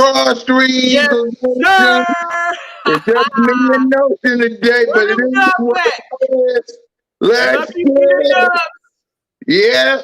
Broad Street. Yes, sir. It's just me and Notion today, but it is what it is. Let's get it. Yeah.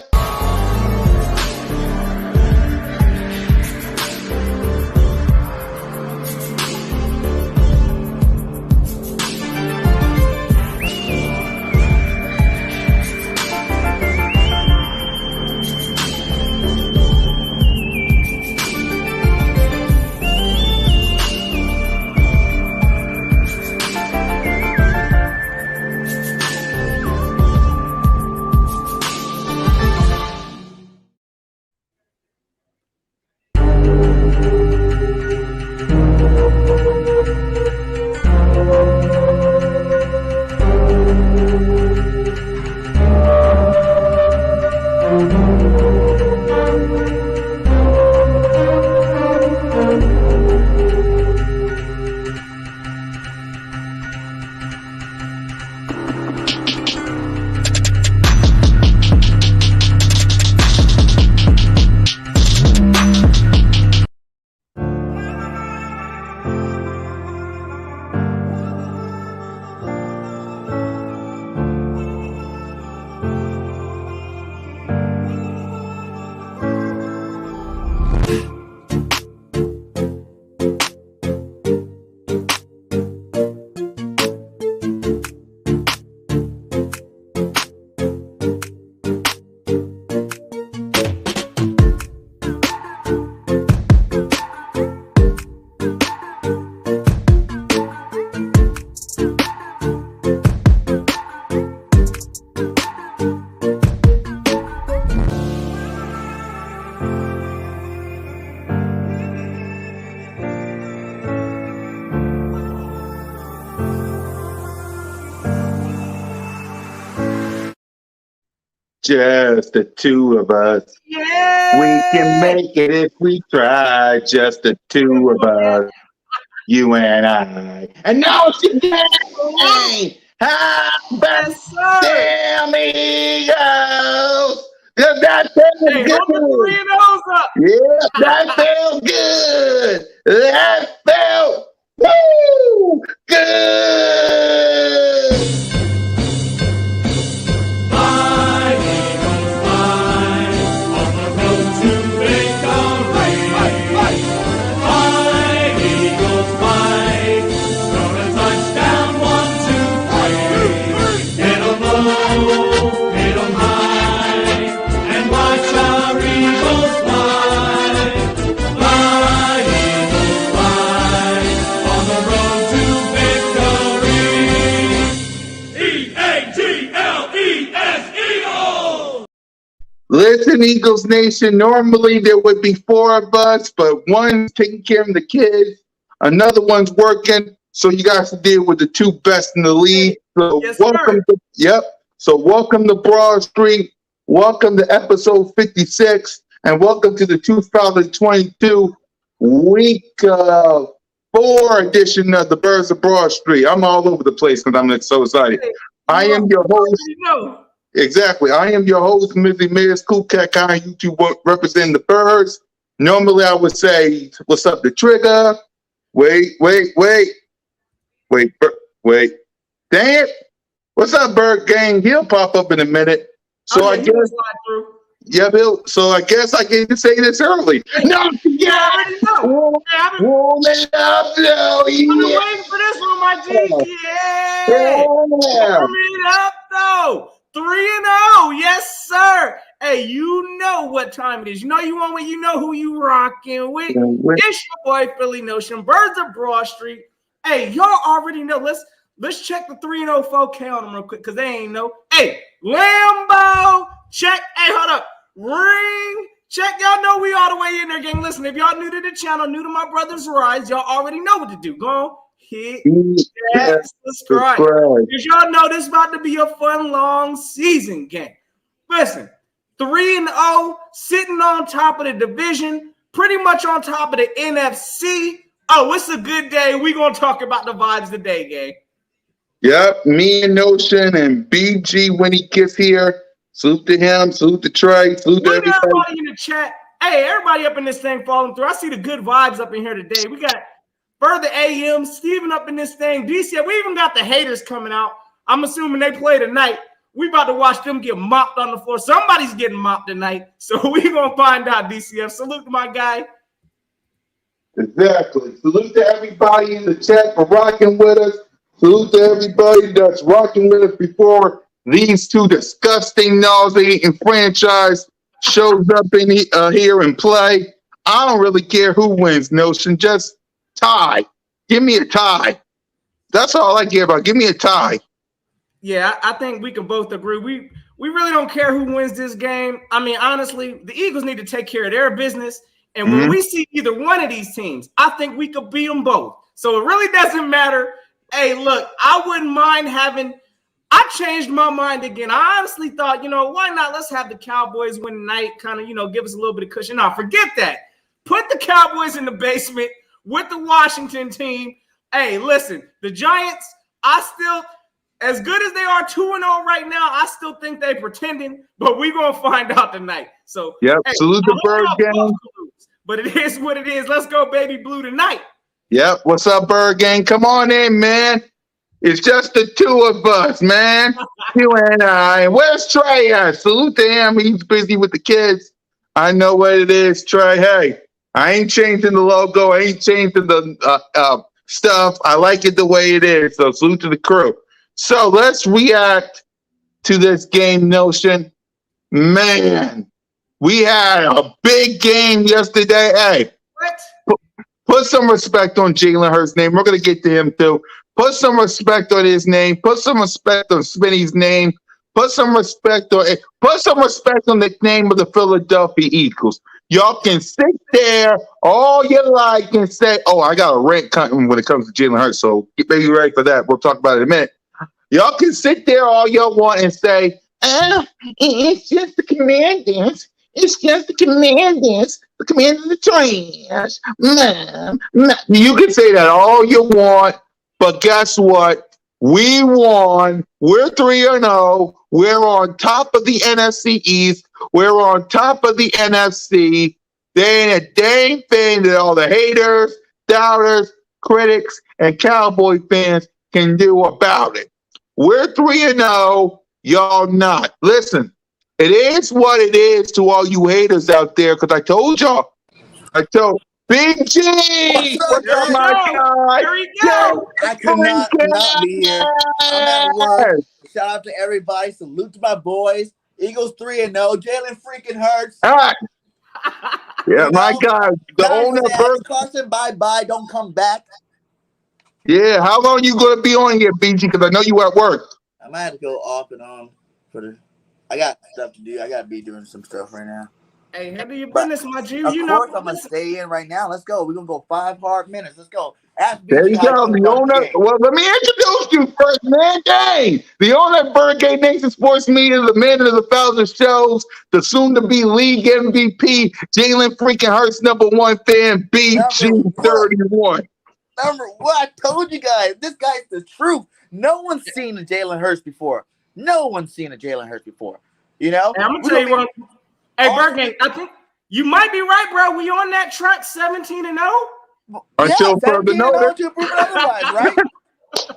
Just the two of us. Yeah. We can make it if we try. Just the two of us. You and I. And now it's the game. How about damn Eagles? That feels good. Yeah, that felt good. That felt good. Listen, Eagles Nation, normally there would be four of us, but one's taking care of the kids, another one's working, so you guys to deal with the two best in the league. So yes, welcome to Broad Street, welcome to episode 56, and welcome to the 2022 week 4 edition of the Birds of Broad Street. I'm all over the place because I'm so excited. I am your host. Exactly. I am your host, Mizzy Miz, Cool Cat Guy, YouTube representing the Birds. Normally I would say, what's up, the trigger? Wait. Damn. What's up, Bird Gang? He'll pop up in a minute. So I guess, so I guess I get to say this early. No, yeah. Warm it up, though. I've been waiting for this one, my G. Yeah. Warm it up, though. 3-0, yes, sir. Hey, you know what time it is. You know you want when you know who you rocking with. It's your boy Philly Notion, Birds of Broad Street. Hey, y'all already know. Let's check the 3-0 4K on them real quick because they ain't know. Hey, Lambo, check. Hey, hold up. Ring, check. Y'all know we all the way in there, gang. Listen, if y'all new to the channel, new to my brother's rise, y'all already know what to do. Go on. Hit that subscribe. Because y'all know this is about to be a fun, long season game. Listen, 3-0, sitting on top of the division, pretty much on top of the NFC. Oh, it's a good day. We're going to talk about the vibes today, gang. Yep, me and Notion and BG when he gets here. Salute to him, salute to Trey, salute to everybody in the chat. Hey, everybody up in this thing falling through. I see the good vibes up in here today. We got Further AM, Steven up in this thing. DCF, we even got the haters coming out. I'm assuming they play tonight. We about to watch them get mopped on the floor. Somebody's getting mopped tonight. So we going to find out, DCF. Salute to my guy. Exactly. Salute to everybody in the chat for rocking with us. Salute to everybody that's rocking with us before these two disgusting, nauseating franchise shows up in here and play. I don't really care who wins, Notion. Just tie. Give me a tie. That's all I care about. Give me a tie. Yeah, I think we can both agree. We really don't care who wins this game. I mean, honestly, the Eagles need to take care of their business. And when we see either one of these teams, I think we could beat them both. So it really doesn't matter. Hey, look, I wouldn't mind having – I changed my mind again. I honestly thought, why not? Let's have the Cowboys win tonight, kind of, give us a little bit of cushion. Now, forget that. Put the Cowboys in the basement with the Washington team. Hey, listen, the Giants, as good as they are 2-0 right now, I still think they're pretending, but we're going to find out tonight. So, yep, hey, salute the Bird Gang. But it is what it is. Let's go, baby blue, tonight. Yep, what's up, Bird Gang? Come on in, man. It's just the two of us, man. You and I. Where's Trey at? Salute to him. He's busy with the kids. I know what it is, Trey. Hey, I ain't changing the logo. I ain't changing the stuff. I like it the way it is. So salute to the crew. So let's react to this game, Notion. Man, we had a big game yesterday. Hey, put some respect on Jalen Hurts' name. We're going to get to him, too. Put some respect on his name. Put some respect on Spinny's name. Put some respect on the name of the Philadelphia Eagles. Y'all can sit there all you like and say, oh, I got a rant coming when it comes to Jalen Hurts, so get maybe ready for that. We'll talk about it in a minute. Y'all can sit there all y'all want and say, it's just the Commanders. It's just the Commanders. The Commanders are trash. You can say that all you want, but guess what? We won. We're 3-0. We're on top of the NFC East. We're on top of the NFC. There ain't a dang thing that all the haters, doubters, critics, and Cowboy fans can do about it. We're 3-0. Y'all not. Listen, it is what it is to all you haters out there, because I told y'all. I told Big G. What's up, my guy? Here we go. I cannot not be here. I'm at work. Shout out to everybody. Salute to my boys. Eagles 3-0. Jalen freaking Hurts. All right. Yeah, my guy. The owner of Carson, bye-bye. Don't come back. Yeah, how long you going to be on here, BG? Because I know you at work. I might have to go off and on I got stuff to do. I got to be doing some stuff right now. Hey, handle your business, my G. Of course, I'm going to stay in right now. Let's go. We're going to go 5 hard minutes. Let's go. There you go. The owner. Well, let me introduce you first, man. Dang. The owner of BIRDGANG Nation Sports Media, the man of the 1,000 shows, the soon-to-be league MVP, Jalen freaking Hurts #1 fan, BG31. Number one, I told you guys, this guy's the truth. No one's seen a Jalen Hurts before. No one's seen a Jalen Hurts before. You know? Hey, I'm going to tell you what. Hey, BIRDGANG, I think you might be right, bro. We on that track 17-0? Until further notice. Right?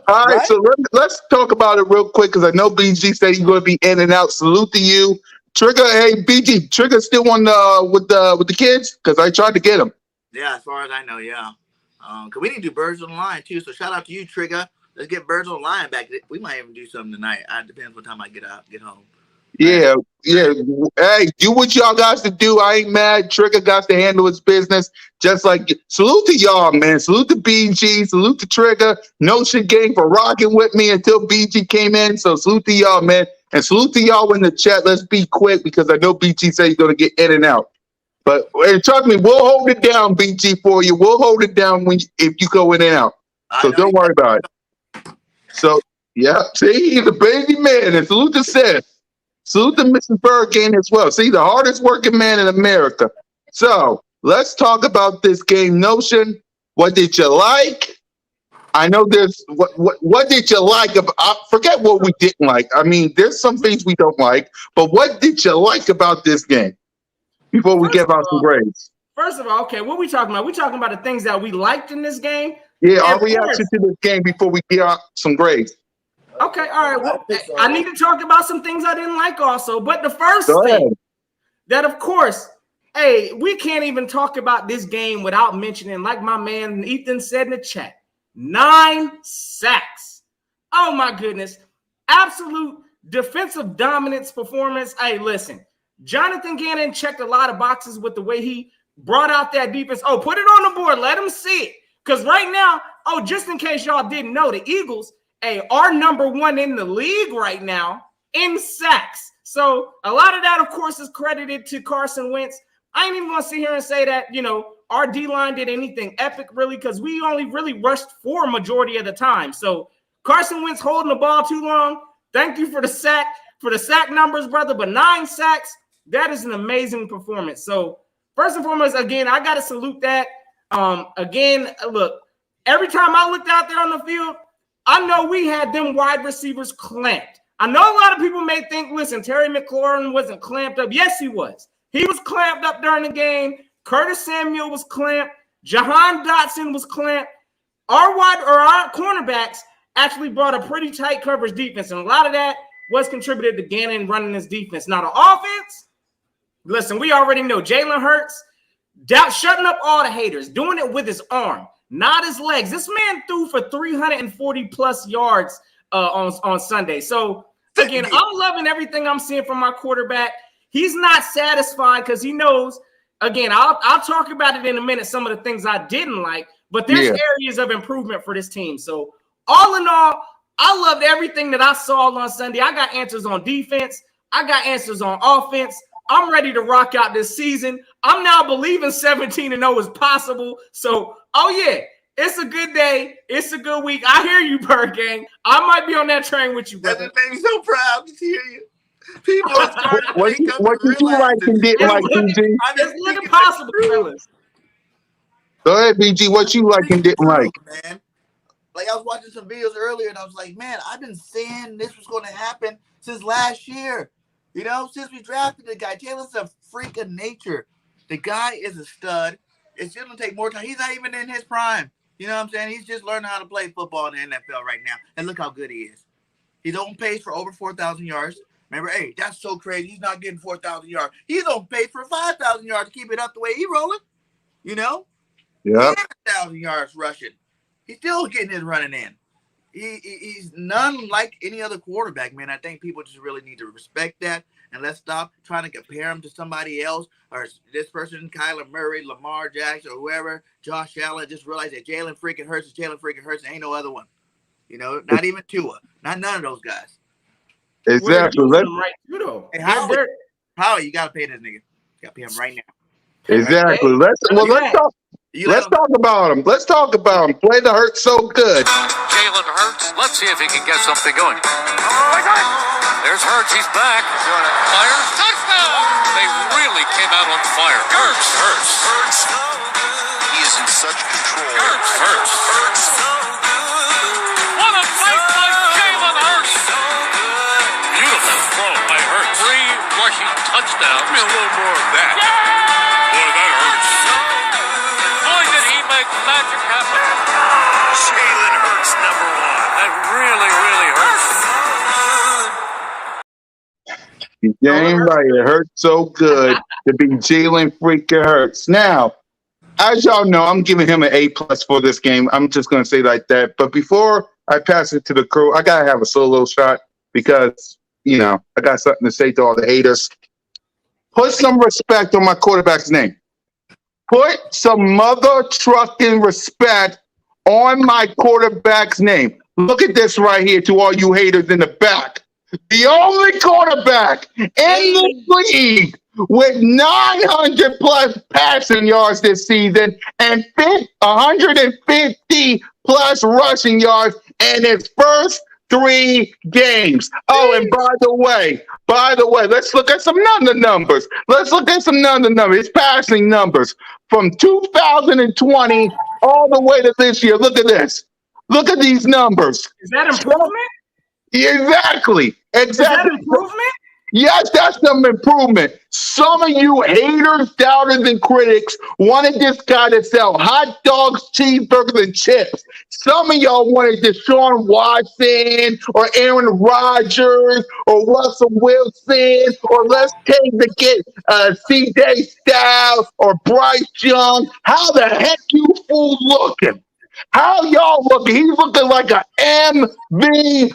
All right, so let's talk about it real quick, because I know BG said he's going to be in and out. Salute to you. Trigger, hey, BG, Trigger still on with the kids? Because I tried to get him. Yeah, as far as I know, yeah. Because we need to do Birds on the Line, too. So shout out to you, Trigger. Let's get Birds on the Line back. We might even do something tonight. It depends what time I get home. Yeah. Hey, do what y'all guys to do. I ain't mad. Trigger got to handle his business. Just like, salute to y'all, man. Salute to BG. Salute to Trigger. Notion Gang for rocking with me until BG came in. So salute to y'all, man. And salute to y'all in the chat. Let's be quick, because I know BG said he's going to get in and out. But trust me, we'll hold it down, BG, for you. We'll hold it down if you go in and out. So don't worry about it. So, yeah. See, he's a baby man. And salute to Seth. Salute to Mrs. BIRDGANG as well. See, the hardest working man in America. So let's talk about this game, Notion. What did you like? I know there's what did you like? Forget what we didn't like. I mean, there's some things we don't like, but what did you like about this game? before we give out some grades. First of all, okay, what are we talking about? We're talking about the things that we liked in this game. Yeah, our reaction to this game before we give out some grades. Okay, all right. Well, I need to talk about some things I didn't like also. But the first thing that, of course, hey, we can't even talk about this game without mentioning, like my man Ethan said in the chat, 9 sacks. Oh, my goodness. Absolute defensive dominance performance. Hey, listen, Jonathan Gannon checked a lot of boxes with the way he brought out that defense. Oh, put it on the board. Let them see it. Because right now, just in case y'all didn't know, the Eagles, are number 1 in the league right now in sacks. So a lot of that, of course, is credited to Carson Wentz. I ain't even going to sit here and say that, our D-line did anything epic, really, because we only really rushed 4 majority of the time. So Carson Wentz holding the ball too long. Thank you for the sack numbers, brother. But 9 sacks, that is an amazing performance. So first and foremost, again, I got to salute that. Again, look, every time I looked out there on the field, I know we had them wide receivers clamped. I know a lot of people may think, listen, Terry McLaurin wasn't clamped up. Yes, he was. He was clamped up during the game. Curtis Samuel was clamped. Jahan Dotson was clamped. Our cornerbacks actually brought a pretty tight coverage defense, and a lot of that was contributed to Gannon running this defense. Now, the offense, listen, we already know Jalen Hurts, shutting up all the haters, doing it with his arm, not his legs. This man threw for 340-plus yards on Sunday. So, again, I'm loving everything I'm seeing from our quarterback. He's not satisfied because he knows, again, I'll talk about it in a minute, some of the things I didn't like, but there's areas of improvement for this team. So, all in all, I loved everything that I saw on Sunday. I got answers on defense. I got answers on offense. I'm ready to rock out this season. I'm now believing 17-0 is possible. So, it's a good day. It's a good week. I hear you, Bird Gang. I might be on that train with you, brother. That made me so proud to hear you. People are starting to wake up what did you like and didn't like, BG? It's looking possible, fellas. Go ahead, BG. What you like and didn't like? Man. Like, I was watching some videos earlier, and I was like, man, I've been saying this was going to happen since last year. Since we drafted the guy. Jalen's a freak of nature. The guy is a stud. It's just going to take more time. He's not even in his prime. You know what I'm saying? He's just learning how to play football in the NFL right now. And look how good he is. He's on pace for over 4,000 yards. Remember, hey, that's so crazy. He's not getting 4,000 yards. He's on pace for 5,000 yards to keep it up the way he's rolling. Yeah. 1,000 yards rushing. He's still getting his running in. He's none like any other quarterback, man. I think people just really need to respect that, and let's stop trying to compare him to somebody else or this person, Kyler Murray, Lamar Jackson, or whoever, Josh Allen. Just realize that Jalen freaking Hurts is Jalen freaking Hurts. There ain't no other one. Not even Tua. None of those guys. Exactly. Hey, Howie, you gotta pay this nigga. You gotta pay him right now. Exactly. Let's talk. Let's talk about him. Play the Hurts so good. Jalen Hurts. Let's see if he can get something going. There's Hurts. He's back. Fire. Touchdown. They really came out on fire. Hurts. He is in such control. Hurts. What a play by Jalen Hurts. Beautiful throw by Hurts. 3 rushing touchdowns. Give me a little more of that. Boy, that hurts. Boy, did he make magic happen. Jalen Hurts, number 1. That really, really hurts. You damn right. It hurts so good to be Jalen freaking Hurts. Now, as y'all know, I'm giving him an A+ for this game. I'm just going to say like that. But before I pass it to the crew, I got to have a solo shot because, I got something to say to all the haters. Put some respect on my quarterback's name. Put some mother trucking respect on my quarterback's name. Look at this right here to all you haters in the back. The only quarterback in the league with 900-plus passing yards this season and 150-plus rushing yards in his first 3 games. Oh, and by the way, let's look at some other numbers. His passing numbers from 2020 all the way to this year. Look at this. Look at these numbers. Is that improvement? Exactly. Is that improvement? Yes, that's some improvement. Some of you haters, doubters, and critics wanted this guy to sell hot dogs, cheeseburgers, and chips. Some of y'all wanted Deshaun Watson or Aaron Rodgers or Russell Wilson or let's take the get CJ Styles or Bryce Young. How the heck you fools looking? How y'all looking? He's looking like an MVP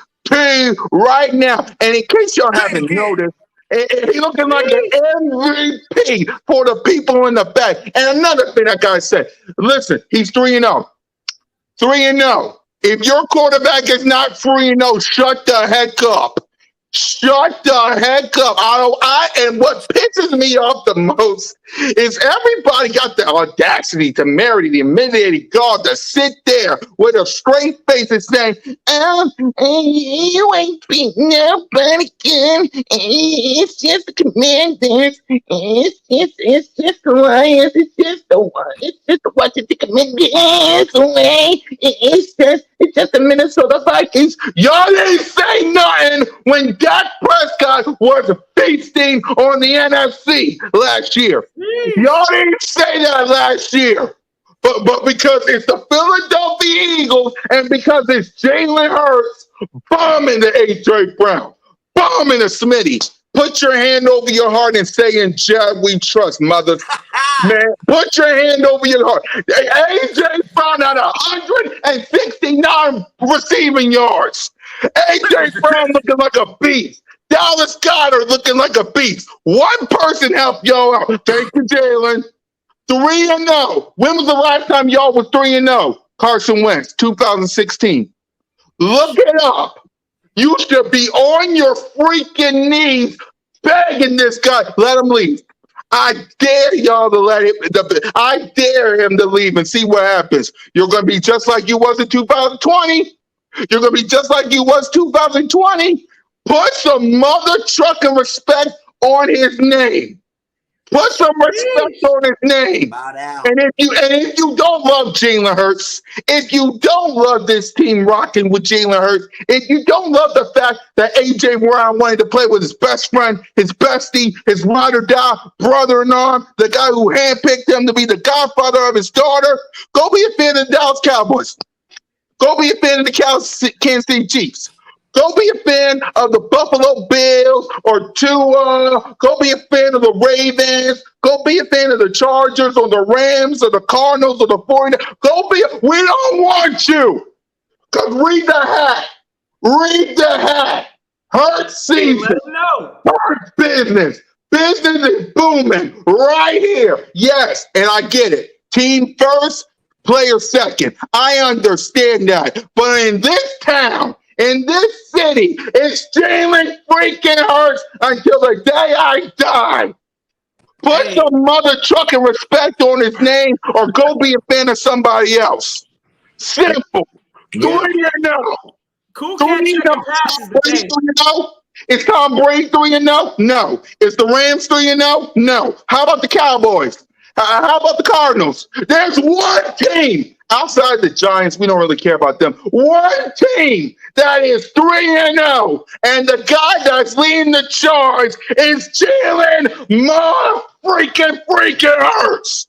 right now. And in case y'all haven't noticed, he's looking like an MVP for the people in the back. And another thing I gotta say, listen, he's 3-0. 3-0. If your quarterback is not 3-0, shut the heck up. Shut the heck up. And what pisses me off the most is everybody got the audacity to marry the humiliated God to sit there with a straight face and say, you ain't beating nobody again. It's just the Commanders. It's just the Lions. It's just the Washington Commanders away. It's just the Minnesota Vikings. Y'all didn't say nothing when Dak Prescott was feasting on the NFC last year. Y'all didn't say that last year. But because it's the Philadelphia Eagles and because it's Jalen Hurts bombing the A.J. Brown, bombing the Smitty, put your hand over your heart and say, in Jed we trust, mother. Man, put your hand over your heart. A.J. Brown had 169 receiving yards. A.J. Brown looking like a beast. Dallas Goedert looking like a beast. One person helped y'all out. Thank you, Jalen. 3-0. When was the last time y'all was 3-0? Carson Wentz, 2016. Look it up. You should be on your freaking knees begging this guy, let him leave. I dare y'all to let him. I dare him to leave and see what happens. You're going to be just like you was in 2020. You're going to be just like you was 2020. Put some mother trucking respect on his name. Put some respect on his name. And if you don't love Jalen Hurts, if you don't love this team rocking with Jalen Hurts, if you don't love the fact that A.J. Brown wanted to play with his best friend, his bestie, his ride or die brother-in-law, the guy who handpicked him to be the godfather of his daughter, go be a fan of the Dallas Cowboys. Go be a fan of the Kansas City Chiefs. Go be a fan of the Buffalo Bills or Tua. Go be a fan of the Ravens. Go be a fan of the Chargers or the Rams or the Cardinals or the 49ers. We don't want you. Because read the hat. Read the hat. Hurts season. Hurts business. Business is booming right here. Yes, and I get it. Team first, player second. I understand that. But in this town, in this city, it's Jalen freaking Hurts until the day I die. Put some mother trucking respect on his name or go be a fan of somebody else. Simple. 3-0. Cool cat checking passes today. Is Tom Brady 3-0? No. Is the Rams 3-0? No. How about the Cowboys? How about the Cardinals? There's one team outside the Giants. We don't really care about them. One team that is 3-0, and the guy that's leading the charge is Jalen freaking Hurts.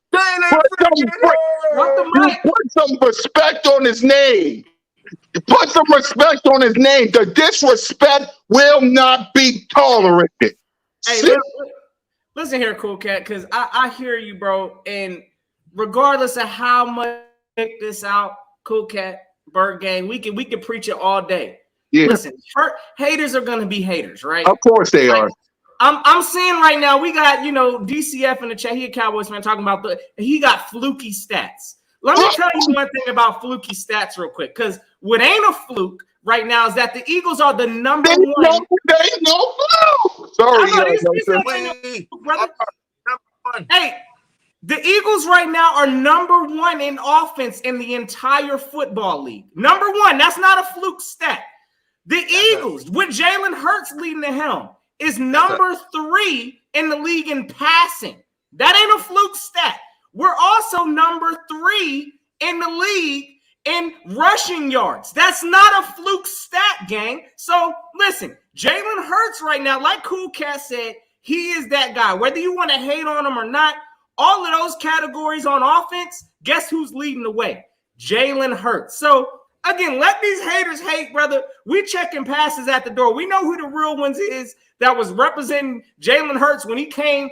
Put some respect on his name. Put some respect on his name. The disrespect will not be tolerated. Hey, listen here, Cool Cat, because I hear you, bro. And regardless of how much this out, Cool Cat, Bird Gang, we can preach it all day. Yeah. Listen, haters are gonna be haters, right? Of course they are. I'm seeing right now we got DCF in the chat. He a Cowboys fan talking about he got fluky stats. Let me tell you one thing about fluky stats real quick, because what ain't a fluke right now is that the Eagles are the number one. They no fluke. Sorry, Hey, the Eagles right now are number one in offense in the entire football league. Number one. That's not a fluke stat. The Eagles, with Jalen Hurts leading the helm, is number 3 in the league in passing. That ain't a fluke stat. We're also number 3 in the league in rushing yards. That's not a fluke stat, gang. So listen, Jalen Hurts right now, like Cool Cat said, he is that guy. Whether you want to hate on him or not, all of those categories on offense, guess who's leading the way? Jalen Hurts. So again, let these haters hate, brother. We checking passes at the door. We know who the real ones is that was representing Jalen Hurts when he came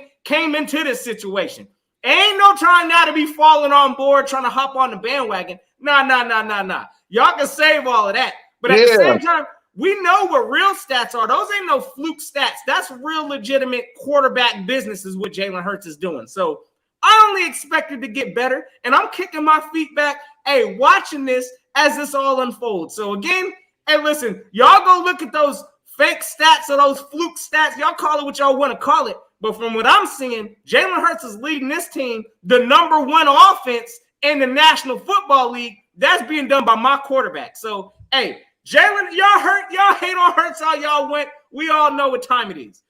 into this situation. Ain't no time now to be falling on board, trying to hop on the bandwagon. Nah. Y'all can save all of that. But at the same time, we know what real stats are. Those ain't no fluke stats. That's real legitimate quarterback business is what Jalen Hurts is doing. So I only expected to get better, and I'm kicking my feet back, watching this as this all unfolds. So again, listen, y'all go look at those fake stats or those fluke stats. Y'all call it what y'all want to call it. But from what I'm seeing, Jalen Hurts is leading this team, the #1 offense in the National Football League. That's being done by my quarterback. So, Jalen, y'all hate on Hurts all y'all want. We all know what time it is.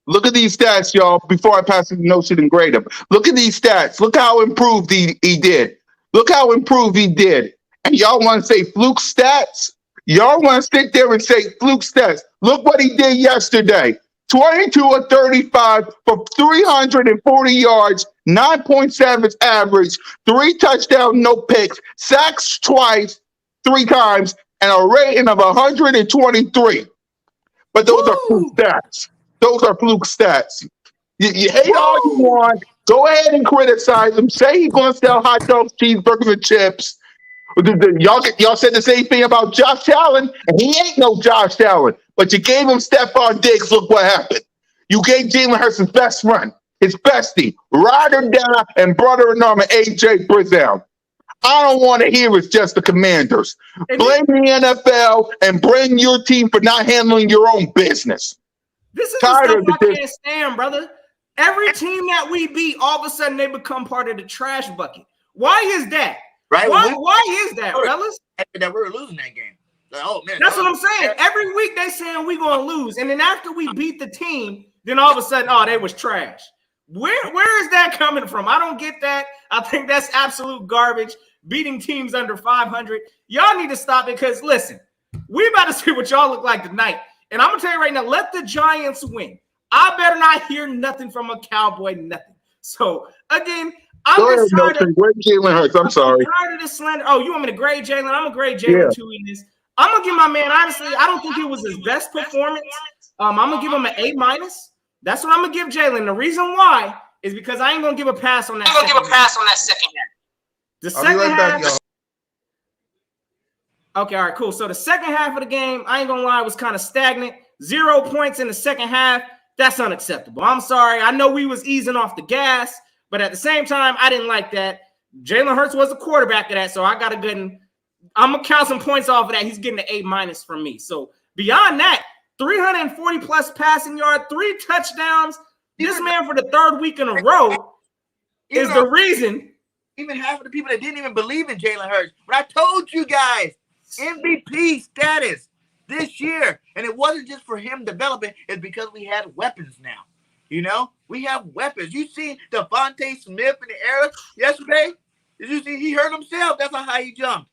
Look at these stats, y'all, before I pass the notion and grade them. Look at these stats. Look how improved he did. Look how improved he did. And y'all want to say fluke stats? Y'all want to sit there and say fluke stats. Look what he did yesterday. 22 of 35 for 340 yards, 9.7 average, 3 touchdowns, no picks, sacks twice, 3 times, and a rating of 123. But those are fluke stats. Those are fluke stats. You hate all you want. Go ahead and criticize him. Say he's going to sell hot dogs, cheeseburgers, and chips. Y'all said the same thing about Josh Allen, and he ain't no Josh Allen. But you gave him Stephon Diggs. Look what happened. You gave Jalen Hurts his best friend, his bestie, ride or die, and brother-in-arm, A.J. Brizell. I don't want to hear it's just the Commanders. Blame the NFL and blame your team for not handling your own business. This is the stuff I can't stand, brother. Every team that we beat, all of a sudden they become part of the trash bucket. Why is that? Right? Why is that, fellas? That we're losing that game. Like, oh man, that's what I'm saying. Every week they saying we're gonna lose, and then after we beat the team, then all of a sudden, they was trash. Where is that coming from? I don't get that. I think that's absolute garbage. Beating teams under 500, y'all need to stop it. Because listen, we about to see what y'all look like tonight, and I'm gonna tell you right now, let the Giants win. I better not hear nothing from a Cowboy, nothing. So again, I'm just tired of Jalen Hurts. I'm sorry. Tired of this slander. Oh, you want me to grade Jalen? I'm gonna grade Jalen too in this. I'm gonna give my man, honestly, I don't think it was his best performance. I'm gonna give him an A-. That's what I'm gonna give Jalen. The reason why is because I ain't gonna give a pass on that. Second half. The second half. Okay, all right, cool. So the second half of the game, I ain't gonna lie, was kind of stagnant. 0 points in the second half. That's unacceptable. I'm sorry. I know we was easing off the gas, but at the same time, I didn't like that. Jalen Hurts was the quarterback of that, so I got to get him. I'm going to count some points off of that. He's getting an A- from me. So beyond that, 340-plus passing yard, 3 touchdowns. This man for the 3rd week in a row is the reason. Even half of the people that didn't even believe in Jalen Hurts. But I told you guys, MVP status this year. And it wasn't just for him developing. It's because we had weapons now. You know, we have weapons. You see Devontae Smith in the air yesterday? Did you see he hurt himself? That's how high he jumped.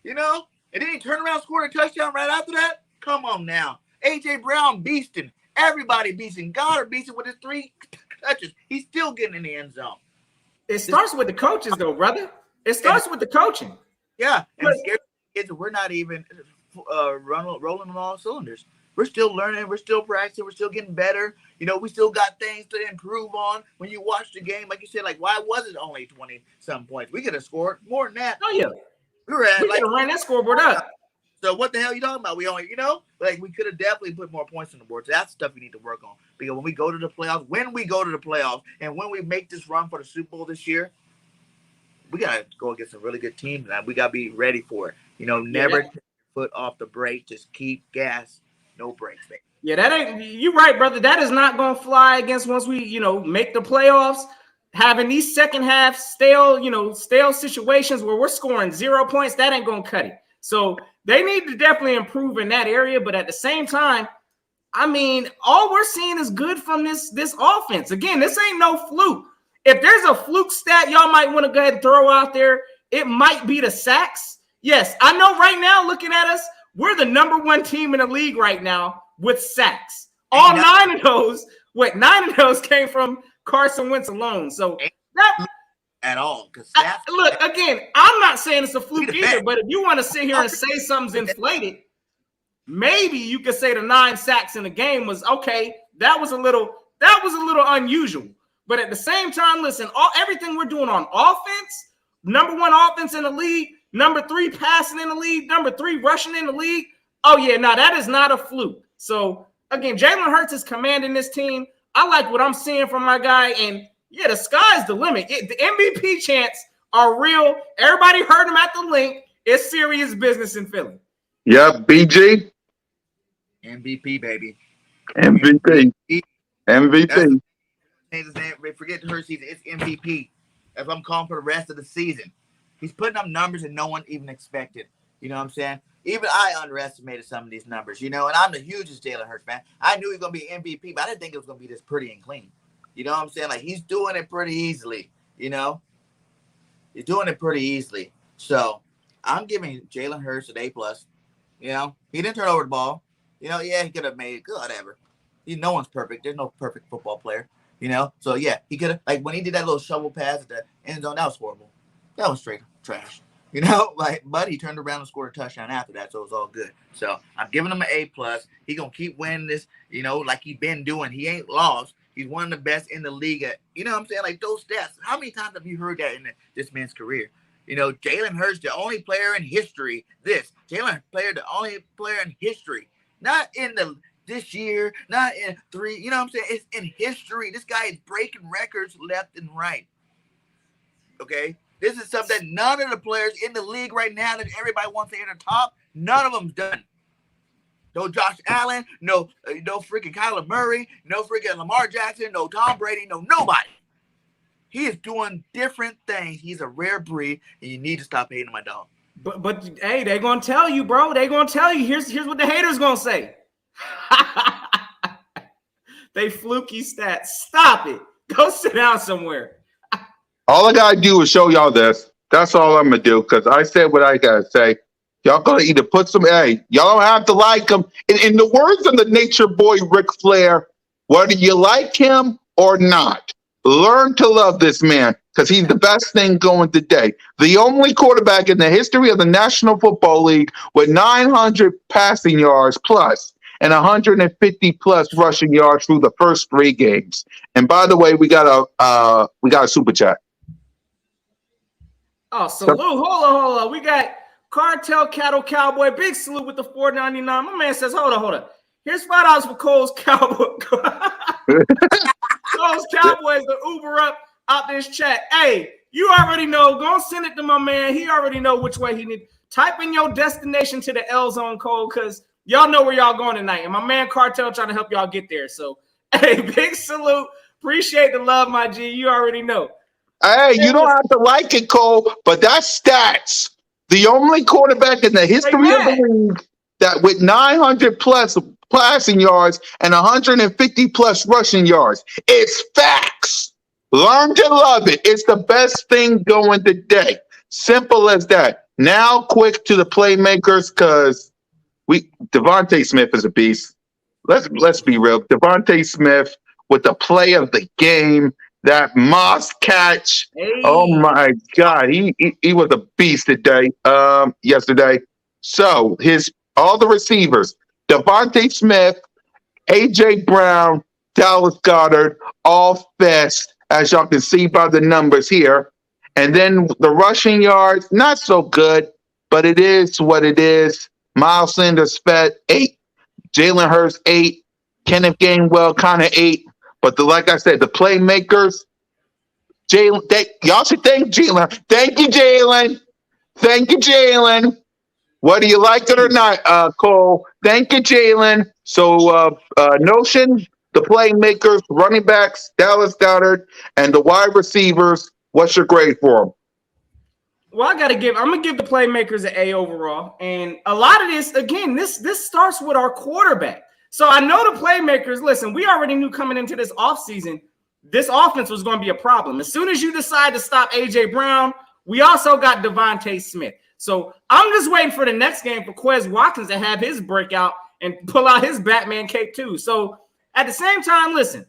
You know? And then he turned around and scored a touchdown right after that? Come on now. A.J. Brown beasting. Everybody beasting. Goddard beasting with his 3 touches. He's still getting in the end zone. It starts with the coaches, though, brother. It starts with the coaching. Yeah. And the scary kids, we're not even rolling on all cylinders. We're still learning. We're still practicing. We're still getting better. You know, we still got things to improve on. When you watch the game, like you said, like, why was it only 20-some points? We could have scored more than that. Oh, yeah. We were at, we could have ran that scoreboard up. So what the hell are you talking about? We only, like we could have definitely put more points on the board. So that's stuff we need to work on. Because when we go to the playoffs, and when we make this run for the Super Bowl this year, we got to go against some really good teams. And we got to be ready for it. Never take your foot off the brake. Just keep gas. No brakes, baby. Yeah, that ain't. You're right, brother. That is not going to fly against once we, make the playoffs. Having these second half stale situations where we're scoring 0 points, that ain't going to cut it. So they need to definitely improve in that area. But at the same time, I mean, all we're seeing is good from this offense. Again, this ain't no fluke. If there's a fluke stat y'all might want to go ahead and throw out there, it might be the sacks. Yes, I know right now, looking at us, we're the number 1 team in the league right now with sacks. All 9 of those came from Carson Wentz alone. So that at all. Because look, again, I'm not saying it's a fluke either, but if you want to sit here and say something's inflated, maybe you could say the 9 sacks in the game was okay. That was a little unusual. But at the same time, listen, everything we're doing on offense, number 1 offense in the league, number 3 passing in the league, number 3 rushing in the league. Oh yeah, now that is not a fluke. So again, Jalen Hurts is commanding this team. I like what I'm seeing from my guy, and yeah, the sky's the limit. The MVP chants are real. Everybody heard him at the link. It's serious business in Philly. Yep, BG. MVP, baby. MVP. MVP. Forget the Hurts season. It's MVP. That's what I'm calling for the rest of the season. He's putting up numbers that no one even expected. You know what I'm saying? Even I underestimated some of these numbers, you know, and I'm the hugest Jalen Hurts fan. I knew he was going to be MVP, but I didn't think it was going to be this pretty and clean. You know what I'm saying? Like, he's doing it pretty easily, you know? He's doing it pretty easily. So, I'm giving Jalen Hurts an A+. You know? He didn't turn over the ball. You know, yeah, he could have made it. Whatever. No one's perfect. There's no perfect football player, you know? So, yeah, he could have, like, when he did that little shovel pass at the end zone, that was horrible. That was straight trash. You know, like, but he turned around and scored a touchdown after that, so it was all good. So I'm giving him an A+. He gonna keep winning this, you know, like he been doing. He ain't lost. He's one of the best in the league. You know what I'm saying? Like, those stats. How many times have you heard that in this man's career? You know, Jalen Hurts, the only player in history. Jalen player, the only player in history. Not in this year, not in 3. You know what I'm saying? It's in history. This guy is breaking records left and right. Okay. This is something that none of the players in the league right now that everybody wants to hit the top, none of them's done. No Josh Allen, no freaking Kyler Murray, no freaking Lamar Jackson, no Tom Brady, no nobody. He is doing different things. He's a rare breed, and you need to stop hating my dog. But hey, they're gonna tell you, bro. They're gonna tell you. Here's what the haters gonna say. They fluky stats. Stop it. Go sit down somewhere. All I gotta do is show y'all this. That's all I'm gonna do, because I said what I gotta say. Y'all gonna either put some, y'all don't have to like him. In the words of the nature boy Ric Flair, whether you like him or not, learn to love this man, because he's the best thing going today. The only quarterback in the history of the National Football League with 900 passing yards plus and 150 plus rushing yards through the first 3 games. And by the way, we got a super chat. Oh, salute. Hold on. We got Cartel Cattle Cowboy. Big salute with the $4.99. My man says, hold on. Here's $5 for Cole's Cowboy. Cole's Cowboys to Uber up out this chat. Hey, you already know. Go send it to my man. He already know which way he need. Type in your destination to the L Zone, Cole, because y'all know where y'all going tonight. And my man Cartel trying to help y'all get there. So, hey, big salute. Appreciate the love, my G. You already know. Hey, you don't have to like it, Cole, but that's stats. The only quarterback in the history of the league that with 900 plus passing yards and 150 plus rushing yards. It's facts. Learn to love it. It's the best thing going today. Simple as that. Now, quick to the playmakers, because Devontae Smith is a beast. Let's be real. Devontae Smith with the play of the game. That Moss catch, Oh my God, he was a beast yesterday. So all the receivers, Devontae Smith, AJ Brown, Dallas Goedert, all fast, as y'all can see by the numbers here. And then the rushing yards, not so good, but it is what it is. Miles Sanders fed 8, Jalen Hurts 8, Kenneth Gainwell kind of 8. But like I said, the playmakers, y'all should thank Jalen. Thank you, Jalen. Thank you, Jalen. Whether you like it or not, Cole, thank you, Jalen. So, Notion, the playmakers, running backs, Dallas Goedert, and the wide receivers, what's your grade for them? Well, I'm going to give the playmakers an A overall. And a lot of this, again, this starts with our quarterback. So I know the playmakers, listen, we already knew coming into this offseason, this offense was going to be a problem. As soon as you decide to stop A.J. Brown, we also got Devontae Smith. So I'm just waiting for the next game for Quez Watkins to have his breakout and pull out his Batman cape too. So at the same time, listen,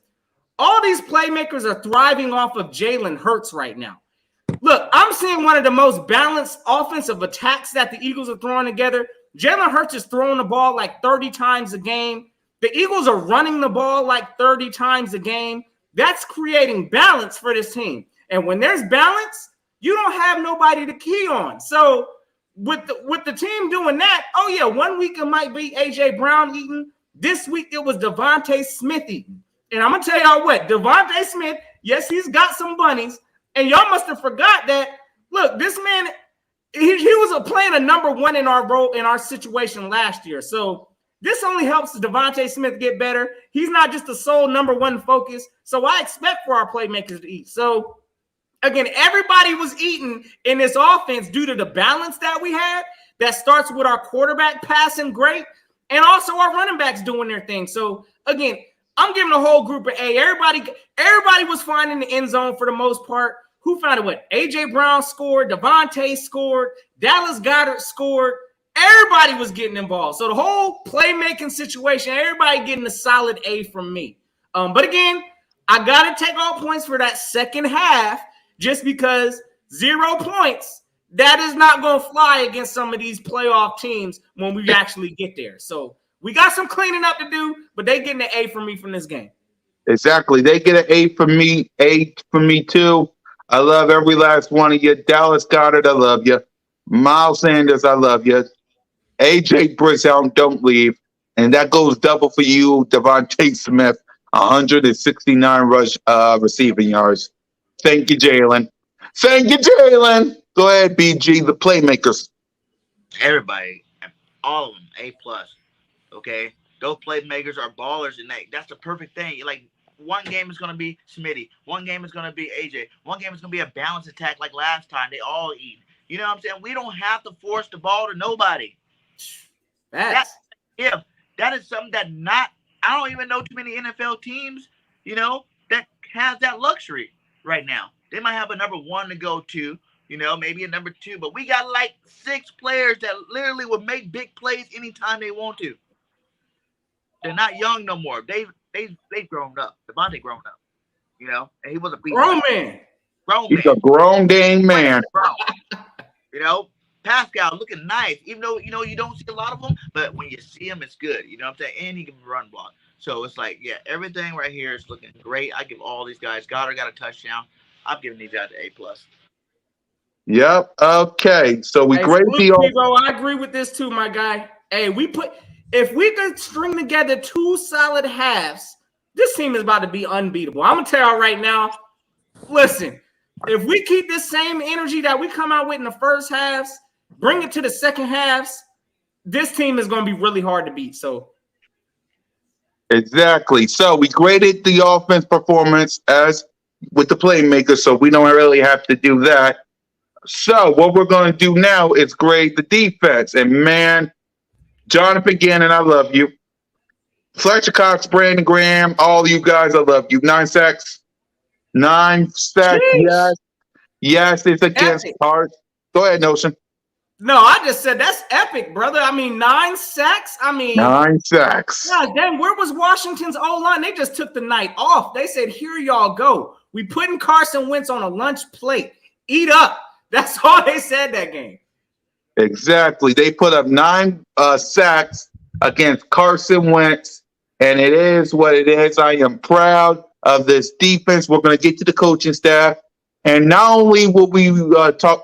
all these playmakers are thriving off of Jalen Hurts right now. Look, I'm seeing one of the most balanced offensive attacks that the Eagles are throwing together. Jalen Hurts is throwing the ball like 30 times a game. The Eagles are running the ball like 30 times a game. That's creating balance for this team. And when there's balance, you don't have nobody to key on. So with the team doing that, oh yeah, 1 week it might be A.J. Brown eating. This week it was Devontae Smith eating. And I'm going to tell y'all what, Devontae Smith, yes, he's got some bunnies. And y'all must have forgot that, look, this man, he was playing a number one in our role, in our situation last year. So this only helps Devontae Smith get better. He's not just the sole number one focus. So I expect for our playmakers to eat. So again, everybody was eating in this offense due to the balance that we had. That starts with our quarterback passing great and also our running backs doing their thing. So again, I'm giving the whole group an A. Everybody was fine in the end zone for the most part. Who found it? What? A.J. Brown scored. Devontae scored. Dallas Goedert scored. Everybody was getting involved. So the whole playmaking situation, everybody getting a solid A from me. But again, I got to take all points for that second half just because 0 points, that is not going to fly against some of these playoff teams when we actually get there. So we got some cleaning up to do, but they getting an A from me from this game. Exactly. They get an A from me. A from me too. I love every last one of you. Dallas Goedert, I love you. Miles Sanders, I love you. AJ Brisson, don't leave. And that goes double for you, Devontae Smith, 169 receiving yards. Thank you, Jalen. Thank you, Jalen. Go ahead, BG, the playmakers. Everybody, all of them, A+. Okay? Those playmakers are ballers, and that's the perfect thing. Like, one game is going to be Smitty. One game is going to be AJ. One game is going to be a balanced attack like last time. They all eat. You know what I'm saying? We don't have to force the ball to nobody. That is something that I don't even know too many NFL teams, that has that luxury right now. They might have a number one to go to, maybe a number two, but we got like 6 players that literally will make big plays anytime they want to. They're not young no more. They've grown up. Devontae grown up, and he was a beast. Grown man. He's a grown dang man. Pascal looking nice, even though you don't see a lot of them, but when you see him, it's good. You know what I'm saying? And he can run block. So it's like, yeah, everything right here is looking great. I give all these guys. Goddard got a touchdown. I'm giving these guys an A+. Yep. Okay. So we grade the. Bro, I agree with this too, my guy. Hey, if we could string together 2 solid halves, this team is about to be unbeatable. I'm gonna tell y'all right now. Listen, if we keep this same energy that we come out with in the first halves, bring it to the second halves, this team is going to be really hard to beat. So, exactly. So we graded the offense performance as with the playmakers, so we don't really have to do that. So what we're going to do now is grade the defense. And man, Jonathan Gannon, I love you. Fletcher Cox, Brandon Graham, all you guys, I love you. 9 sacks. 9 sacks. Jeez. Yes, it's against Hart. Go ahead, Notion. No, I just said that's epic, brother. I mean, 9 sacks. 9 sacks. God damn, where was Washington's O-line? They just took the night off. They said, here y'all go. We putting Carson Wentz on a lunch plate. Eat up. That's all they said that game. Exactly. They put up 9 sacks against Carson Wentz, and it is what it is. I am proud of this defense. We're going to get to the coaching staff. And not only will we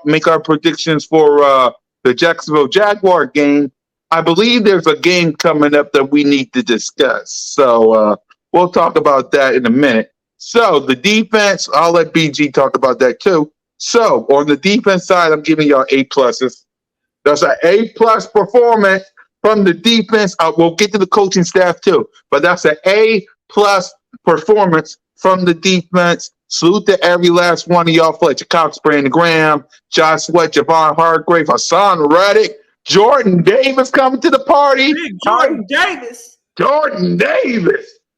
make our predictions for the Jacksonville Jaguar game, I believe there's a game coming up that we need to discuss. So we'll talk about that in a minute. So the defense, I'll let BG talk about that too. So on the defense side, I'm giving y'all A+. That's an A+ performance from the defense. We'll get to the coaching staff too, but that's an A+ performance from the defense. Salute to every last one of y'all. Fletcher Cox, Brandon Graham, Josh Sweat, Javon Hargrave, Hassan Reddick, Jordan Davis coming to the party. Jordan Davis.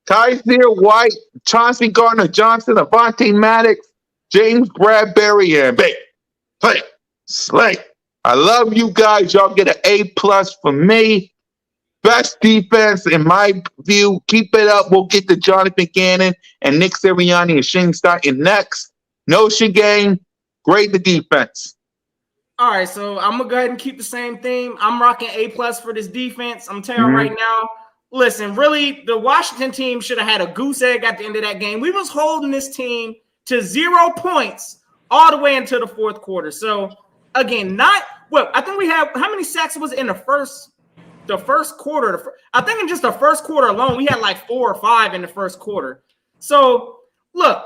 Kaiser White, Chauncey Gardner-Johnson, Avonte Maddox, James Bradbury, and Slay. I love you guys. Y'all get an A+ from me. Best defense in my view. Keep it up. We'll get to Jonathan Gannon and Nick Sirianni and Shane Steichen next. Notion game. Grade the defense. All right, so I'm gonna go ahead and keep the same theme. I'm rocking A+ for this defense. I'm telling you right now. Listen, really, the Washington team should have had a goose egg at the end of that game. We was holding this team to 0 points all the way into the fourth quarter. So again, I think we have how many sacks was it in the first quarter? I think in just the first quarter alone, we had like 4 or 5 in the first quarter. So look,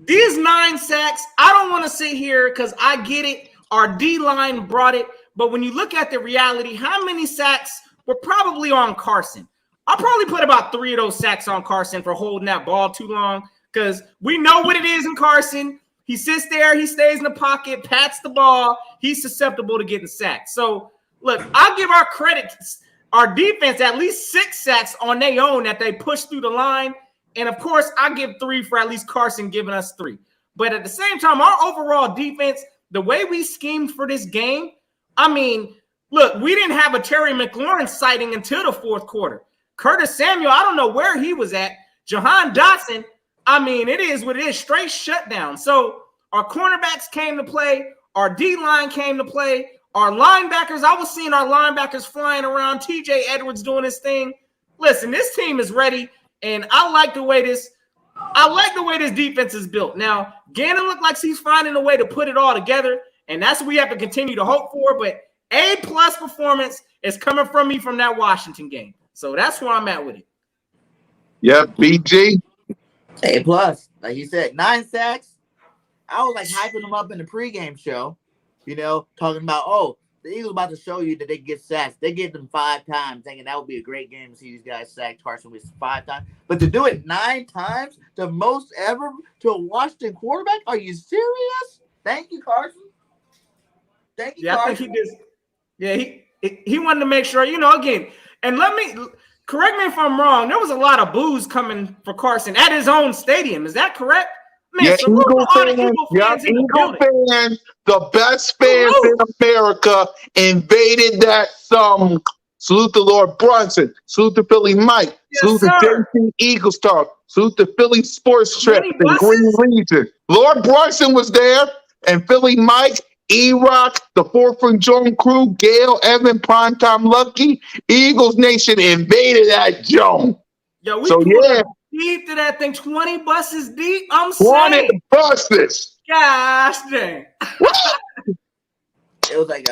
these 9 sacks, I don't want to sit here because I get it. Our D-line brought it. But when you look at the reality, how many sacks were probably on Carson? I'll probably put about 3 of those sacks on Carson for holding that ball too long because we know what it is in Carson. He sits there, he stays in the pocket, pats the ball. He's susceptible to getting sacked. So, look, I'll give our credit, our defense, at least 6 sacks on their own that they pushed through the line. And, of course, I give 3 for at least Carson giving us 3. But at the same time, our overall defense, the way we schemed for this game, I mean, look, we didn't have a Terry McLaurin sighting until the fourth quarter. Curtis Samuel, I don't know where he was at. Jahan Dotson, I mean, it is what it is, straight shutdown. So our cornerbacks came to play. Our D-line came to play. Our linebackers, I was seeing our linebackers flying around. TJ Edwards doing his thing. Listen, this team is ready, and I like the way this defense is built. Now, Gannon looked like he's finding a way to put it all together, and that's what we have to continue to hope for. But A+ performance is coming from me from that Washington game. So that's where I'm at with it. Yep, BG. A+. Like you said, 9 sacks. I was like hyping them up in the pregame show, talking about, oh, the Eagles about to show you that they get sacks. They get them 5 times, thinking that would be a great game to see these guys sack Carson Wentz 5 times. But to do it 9 times, the most ever to a Washington quarterback? Are you serious? Thank you, Carson. Thank you, Carson. I think he did. Yeah, he wanted to make sure, again, and let me correct me if I'm wrong. There was a lot of boos coming for Carson at his own stadium. Is that correct? Man, Yeah, Eagle fans, the best fans in America, invaded that song. Salute to Lord Brunson. Salute to Philly Mike. Yes, salute to JC Eagles Talk. Salute to Philly Sports Trip and Green Region. Lord Brunson was there, and Philly Mike, E-Rock, the 4th from Joan crew, Gail, Evan, Primetime Lucky, Eagles Nation invaded that Joan. Yo, we deep to that thing, 20 buses deep. I'm 20 saying. buses. Gosh dang. It was like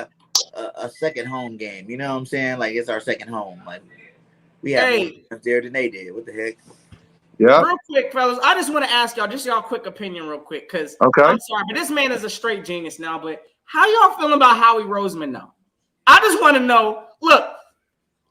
a second home game. You know what I'm saying? Like, it's our second home. Like, we have more there than they did. What the heck? Yeah. Real quick, fellas, I just want to ask y'all, just y'all quick opinion real quick, because I'm sorry, but this man is a straight genius now, but how y'all feeling about Howie Roseman now? I just want to know, look,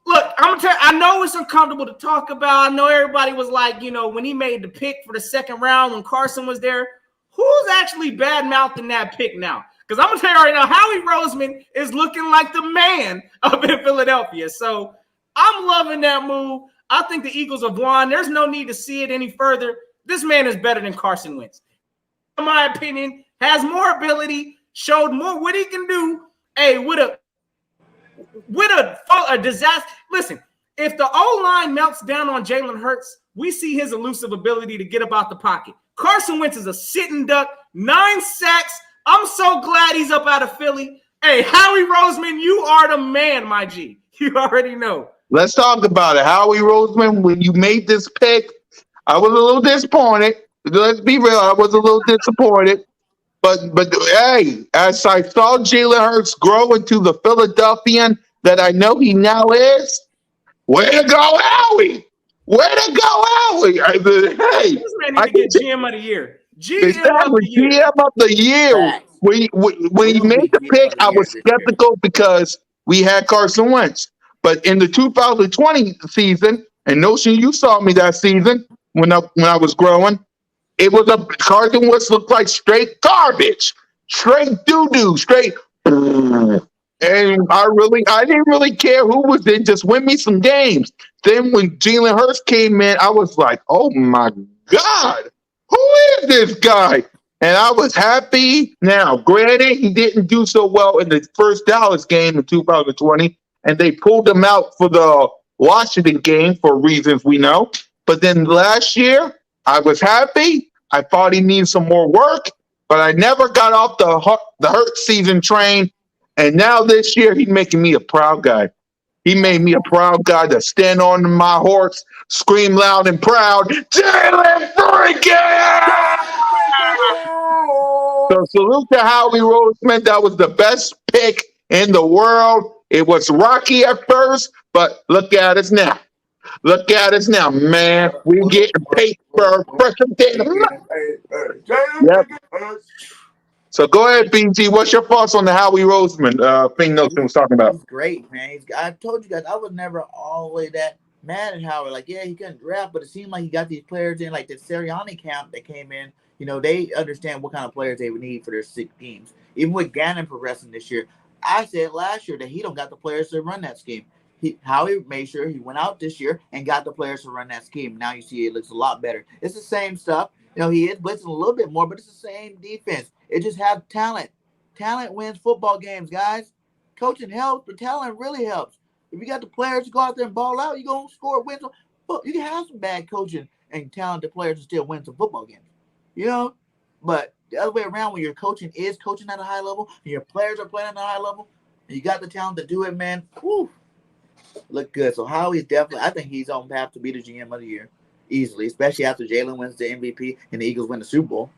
I'm gonna tell you, I know it's uncomfortable to talk about. I know everybody was like, when he made the pick for the second round when Carson was there, who's actually bad-mouthing that pick now? Because I'm gonna tell you right now, Howie Roseman is looking like the man up in Philadelphia. So I'm loving that move. I think the Eagles have won. There's no need to see it any further. This man is better than Carson Wentz. In my opinion, has more ability, showed more what he can do. Hey, with a disaster. Listen, if the O-line melts down on Jalen Hurts, we see his elusive ability to get up out the pocket. Carson Wentz is a sitting duck, 9 sacks. I'm so glad he's up out of Philly. Hey, Howie Roseman, you are the man, my G. You already know. Let's talk about it. Howie Roseman, when you made this pick, I was a little disappointed. Let's be real. I was a little disappointed. But hey, as I saw Jalen Hurts grow into the Philadelphian that I know he now is, way to go, Howie! Way to go, Howie! Hey, this man needs to get GM of the year. GM of the year. When he made the pick, I was skeptical because we had Carson Wentz. But in the 2020 season, and Notion, you saw me that season when I was growing, it was Carson Wentz looked like straight garbage, straight doo-doo, straight. And I didn't really care who was in, just win me some games. Then when Jalen Hurts came in, I was like, oh my God, who is this guy? And I was happy. Now, granted, he didn't do so well in the first Dallas game in 2020, and they pulled him out for the Washington game for reasons we know. But then last year, I was happy. I thought he needed some more work, but I never got off the hurt season train. And now this year, he's making me a proud guy. He made me a proud guy to stand on my horse, scream loud and proud, Jalen freaking! So salute to Howie Roseman. That was the best pick in the world. It was rocky at first, but look at us now. Look at us now, man. We getting paper fresh day. Yep. So go ahead, BG. What's your thoughts on the Howie Roseman thing Nelson was talking about? He's great, man. I told you guys, I was never all the way that mad at Howard. Like, yeah, he couldn't draft, but it seemed like he got these players in, like the Sirianni camp that came in. You know, they understand what kind of players they would need for their 6 teams. Even with Gannon progressing this year, I said last year that he don't got the players to run that scheme. Howie made sure he went out this year and got the players to run that scheme. Now you see it looks a lot better. It's the same stuff. You know, he is blitzing a little bit more, but it's the same defense. It just has talent. Talent wins football games, guys. Coaching helps, but talent really helps. If you got the players to go out there and ball out, you're going to score wins. You can have some bad coaching and talented players to still win some football games. You know? But the other way around, when your coaching is coaching at a high level and your players are playing at a high level, and you got the talent to do it, man, whew, look good. So Howie's definitely, I think he's on path to be the GM of the year easily, especially after Jalen wins the MVP and the Eagles win the Super Bowl.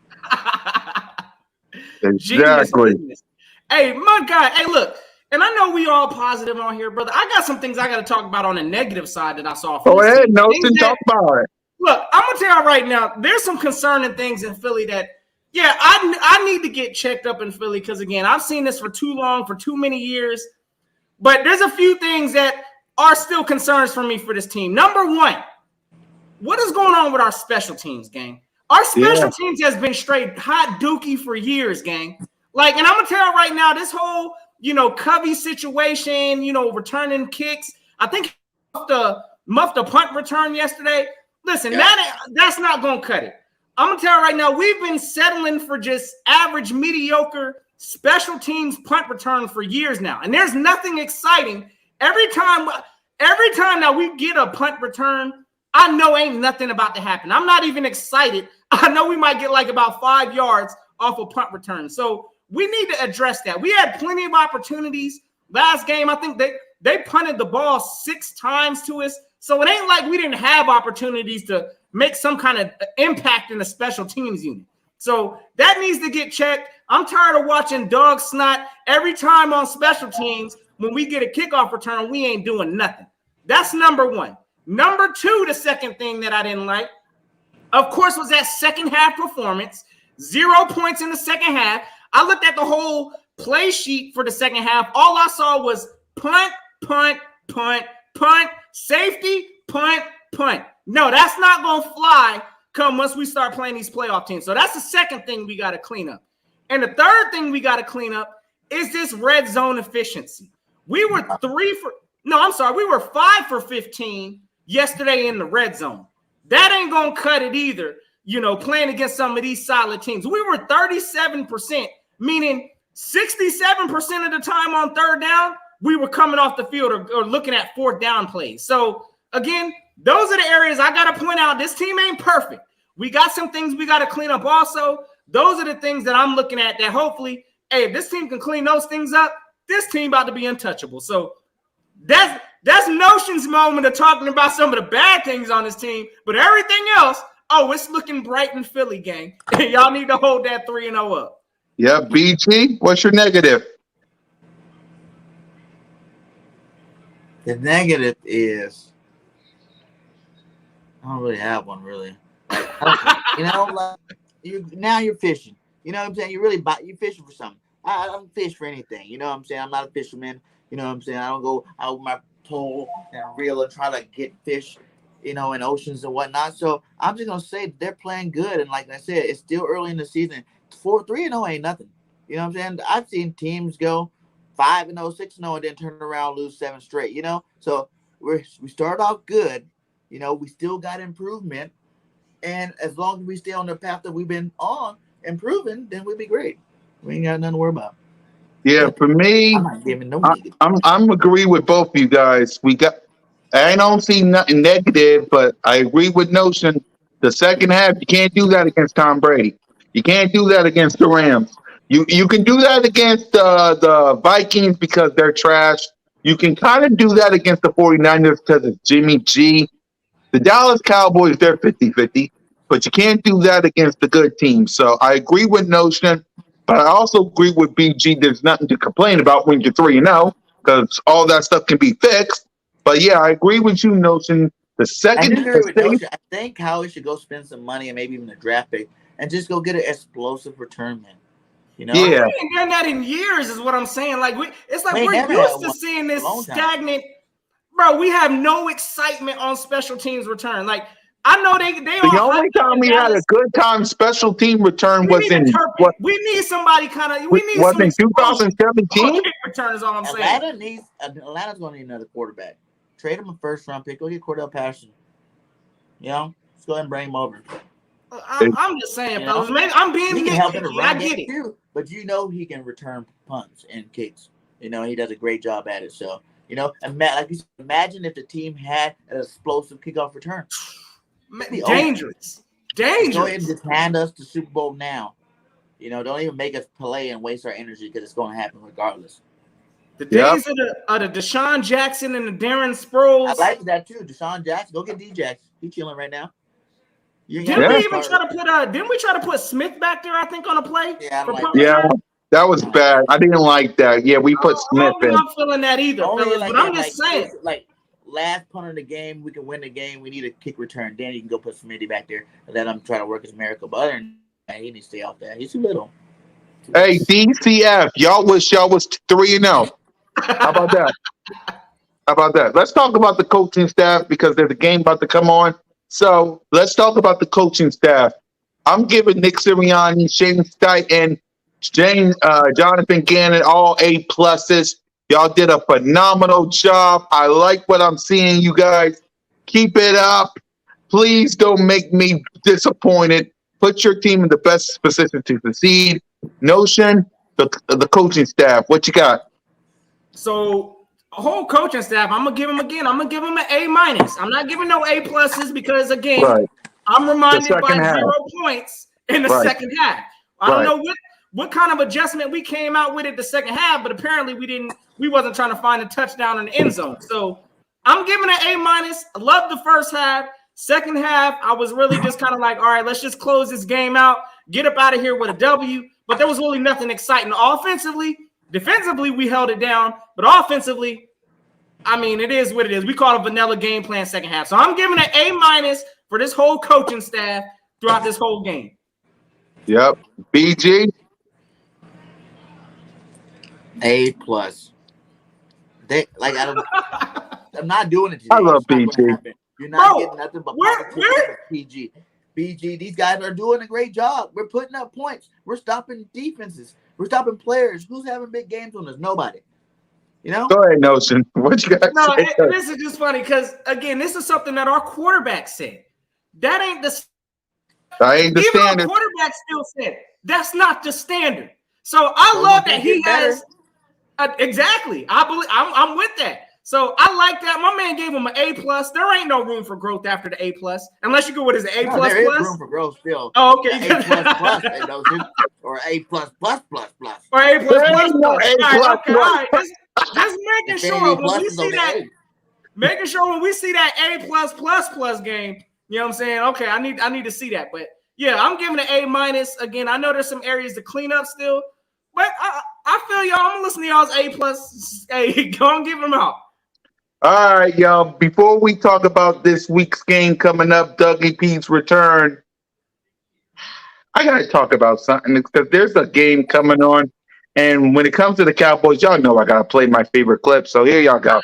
Exactly. Genius. Hey, my guy. Hey, look, and I know we all positive on here, brother. I got some things I got to talk about on the negative side that I saw. Go ahead, Nelson. Talk about it. Look, I'm gonna tell you right now. There's some concerning things in Philly that, yeah, I need to get checked up in Philly because again, I've seen this for too long, for too many years. But there's a few things that are still concerns for me for this team. Number one, what is going on with our special teams, gang? Our special teams has been straight hot dookie for years, gang. Like, and I'm gonna tell you right now, this whole, Covey situation, returning kicks. I think muffed the punt return yesterday. Listen, that's not gonna cut it. I'm gonna tell you right now, we've been settling for just average, mediocre special teams punt return for years now, and there's nothing exciting. Every time that we get a punt return, I know ain't nothing about to happen. I'm not even excited. I know we might get like about 5 yards off a punt return. So we need to address that. We had plenty of opportunities last game. I think they punted the ball 6 times to us. So it ain't like we didn't have opportunities to make some kind of impact in the special teams unit. So that needs to get checked. I'm tired of watching dog snot every time on special teams. When we get a kickoff return, we ain't doing nothing. That's number one. Number two, the second thing that I didn't like, of course, was that second half performance. 0 points in the second half. I looked at the whole play sheet for the second half. All I saw was punt, punt, punt, punt, safety, punt, punt. No, that's not going to fly come once we start playing these playoff teams. So that's the second thing we got to clean up. And the third thing we got to clean up is this red zone efficiency. We were 5 for 15 yesterday in the red zone. That ain't going to cut it either, playing against some of these solid teams. We were 37%, meaning 67% of the time on third down, we were coming off the field or looking at fourth down plays. So, again, those are the areas I got to point out. This team ain't perfect. We got some things we got to clean up also. Those are the things that I'm looking at that hopefully, hey, if this team can clean those things up, this team about to be untouchable. So that's Notion's moment of talking about some of the bad things on this team, but everything else, it's looking bright in Philly, gang. Y'all need to hold that 3-0 up. Yeah, BG, what's your negative? The negative is I don't really have one, really. Now you're fishing. You know what I'm saying? You're fishing for something. I don't fish for anything. You know what I'm saying? I'm not a fisherman. You know what I'm saying? I don't go out with my pole and reel and try to get fish, in oceans and whatnot. So I'm just going to say they're playing good. And like I said, it's still early in the season. 3-0 ain't nothing. You know what I'm saying? I've seen teams go 5-0, 6-0, and then turn around and lose 7 straight, So we start off good. We still got improvement. And as long as we stay on the path that we've been on, improving, then we'll be great. We ain't got nothing to worry about. Yeah, But for me, I'm not giving no I, negative. I'm agree with both of you guys. I don't see nothing negative, but I agree with Notion. The second half, you can't do that against Tom Brady. You can't do that against the Rams. You can do that against the Vikings because they're trash. You can kind of do that against the 49ers because it's Jimmy G. The Dallas Cowboys, they're 50-50, but you can't do that against the good teams. So I agree with Notion, but I also agree with BG. There's nothing to complain about when you're 3-0 because all that stuff can be fixed. But yeah, I agree with you, Notion. The I do second, agree the with safe, Notion. I think Howie should go spend some money and maybe even a draft pick and just go get an explosive return man. You Bro, know, yeah, we ain't done that in years, is what I'm saying. Like it's like we ain't we're never had used to one seeing for a this long time. stagnant. Bro, we have no excitement on special teams return. Like I know they the all only hyped up time in we had a Dallas. good time special team return We was need a in turpin. We need somebody kind of. We need was some in explosion on 2017. kick return. Is all I'm saying. Atlanta's going to need another quarterback. Trade him a first round pick. Go get Cordell Patterson. You know, let's go ahead and bring him over. I'm just saying, You fellas. know, Maybe I'm being he can help in the nitpicky. I run get game it. too, but you know he can return punts and kicks. You know, he does a great job at it. So, you know, like you said, imagine if the team had an explosive kickoff return. It'd be over. Dangerous. Just go ahead and Dangerous. just hand us the Super Bowl now. You know, don't even make us play and waste our energy because it's going to happen regardless. The Yep. days of the Deshaun Jackson and the Darren I Sproles. like that too. Deshaun Jackson, go get D-Jax. He's chilling right now. You ain't Didn't got we to even start. try to put Didn't we try to put Smith back there? I think on a play Yeah, I don't for like punt that. Yeah, return. that was bad. I didn't like that. Yeah, we put I Smith don't think in. I'm feeling that either, Only fellas. like But I'm in just like saying. like last punt of the game, we can win the game. We need a kick return. Then you can go put Smitty back there and let him try to work his miracle. But other than that, he needs to stay off that. He's too little. Hey, DCF, y'all wish y'all was 3-0. How about that? How about that? Let's talk about the coaching staff because there's a game about to come on. So let's talk about the coaching staff. I'm giving Nick Sirianni, Shane Steichen, Jonathan Gannon all A pluses. Y'all did a phenomenal job. I like what I'm seeing, you guys. Keep it up. Please don't make me disappointed. Put your team in the best position to succeed. Notion, the coaching staff. What you got? So whole coaching staff, I'm gonna give him again. I'm gonna give him an A minus. I'm not giving no A pluses because again, Right. I'm The reminded by second half. 0 points in the Right. second half. I don't Right. know what kind of adjustment we came out with at the second half, but apparently we wasn't trying to find a touchdown in the end zone. So I'm giving an A minus. I love the first half. Second half, I was really just kind of like, all right, let's just close this game out, get up out of here with a W. But there was really nothing exciting offensively. Defensively, we held it down, but offensively, I mean, it is what it is. We call it a vanilla game plan second half. So I'm giving an A minus for this whole coaching staff throughout this whole game. Yep. BG. A plus. They like I don't. I'm not doing it I today. love It's not going to BG. happen. You're not Bro, getting nothing but we're- positivity from PG. BG, these guys are doing a great job. We're putting up points. We're stopping defenses. We're stopping players. Who's having big games on us? Nobody. You know? Go ahead, Notion. What you got to No, say? this is just funny because again, this is something that our quarterback said. That ain't the I ain't the even our standard. quarterback still said that's not the standard. So I So love you that can he get better. has exactly. I believe I'm with that. So I like that. My man gave him an A plus. There ain't no room for growth after the A plus, unless you go what is it A No, plus there is plus? room for growth still. Oh, okay. A plus, or A plus. Or A plus There plus ain't no plus. A All right, okay, all plus. right. Just making sure Infinity when plus we is see on the that, A. making sure when we see that A plus game, you know what I'm saying? Okay, I need to see that. But yeah, I'm giving it A minus. Again, I know there's some areas to clean up still, but I feel y'all. I'm gonna listen to y'all's A plus. Hey, go and give them out. All right, y'all. Before we talk about this week's game coming up, Dougie P's return, I got to talk about something because there's a game coming on. And when it comes to the Cowboys, y'all know I got to play my favorite clip. So here y'all go.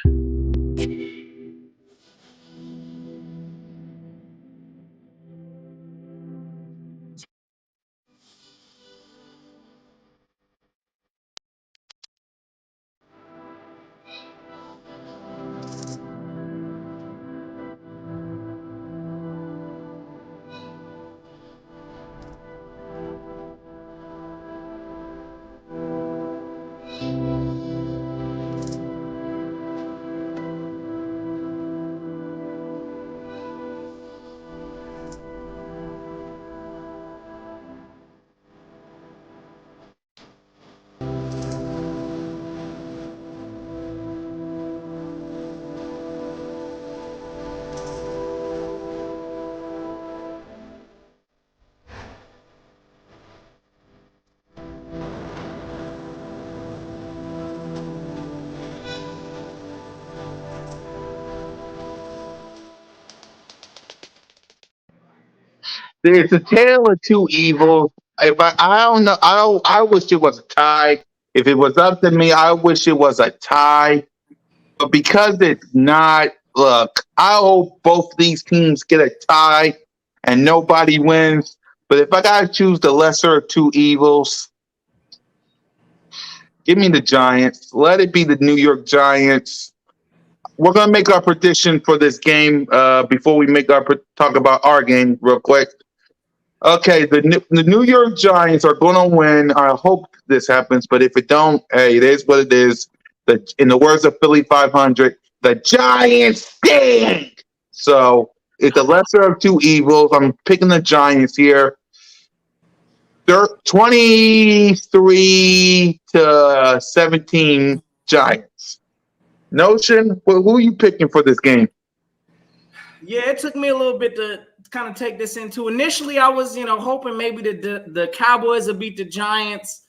It's a tale of two evils. If I don't know. I wish it was a tie. If it was up to me, I wish it was a tie. But because it's not, look, I hope both these teams get a tie and nobody wins. But if I gotta choose the lesser of two evils, give me the Giants. Let it be the New York Giants. We're gonna make our prediction for this game before we talk about our game real quick. Okay, the New York Giants are going to win. I hope this happens, but if it don't, hey, it is what it is. In the words of Philly 500, the Giants stink. So it's the lesser of two evils. I'm picking the Giants here. They're 23-17 Giants. Notion, who are you picking for this game? Yeah, it took me a little bit to kind of take this into. Initially, I was, hoping maybe the Cowboys would beat the Giants.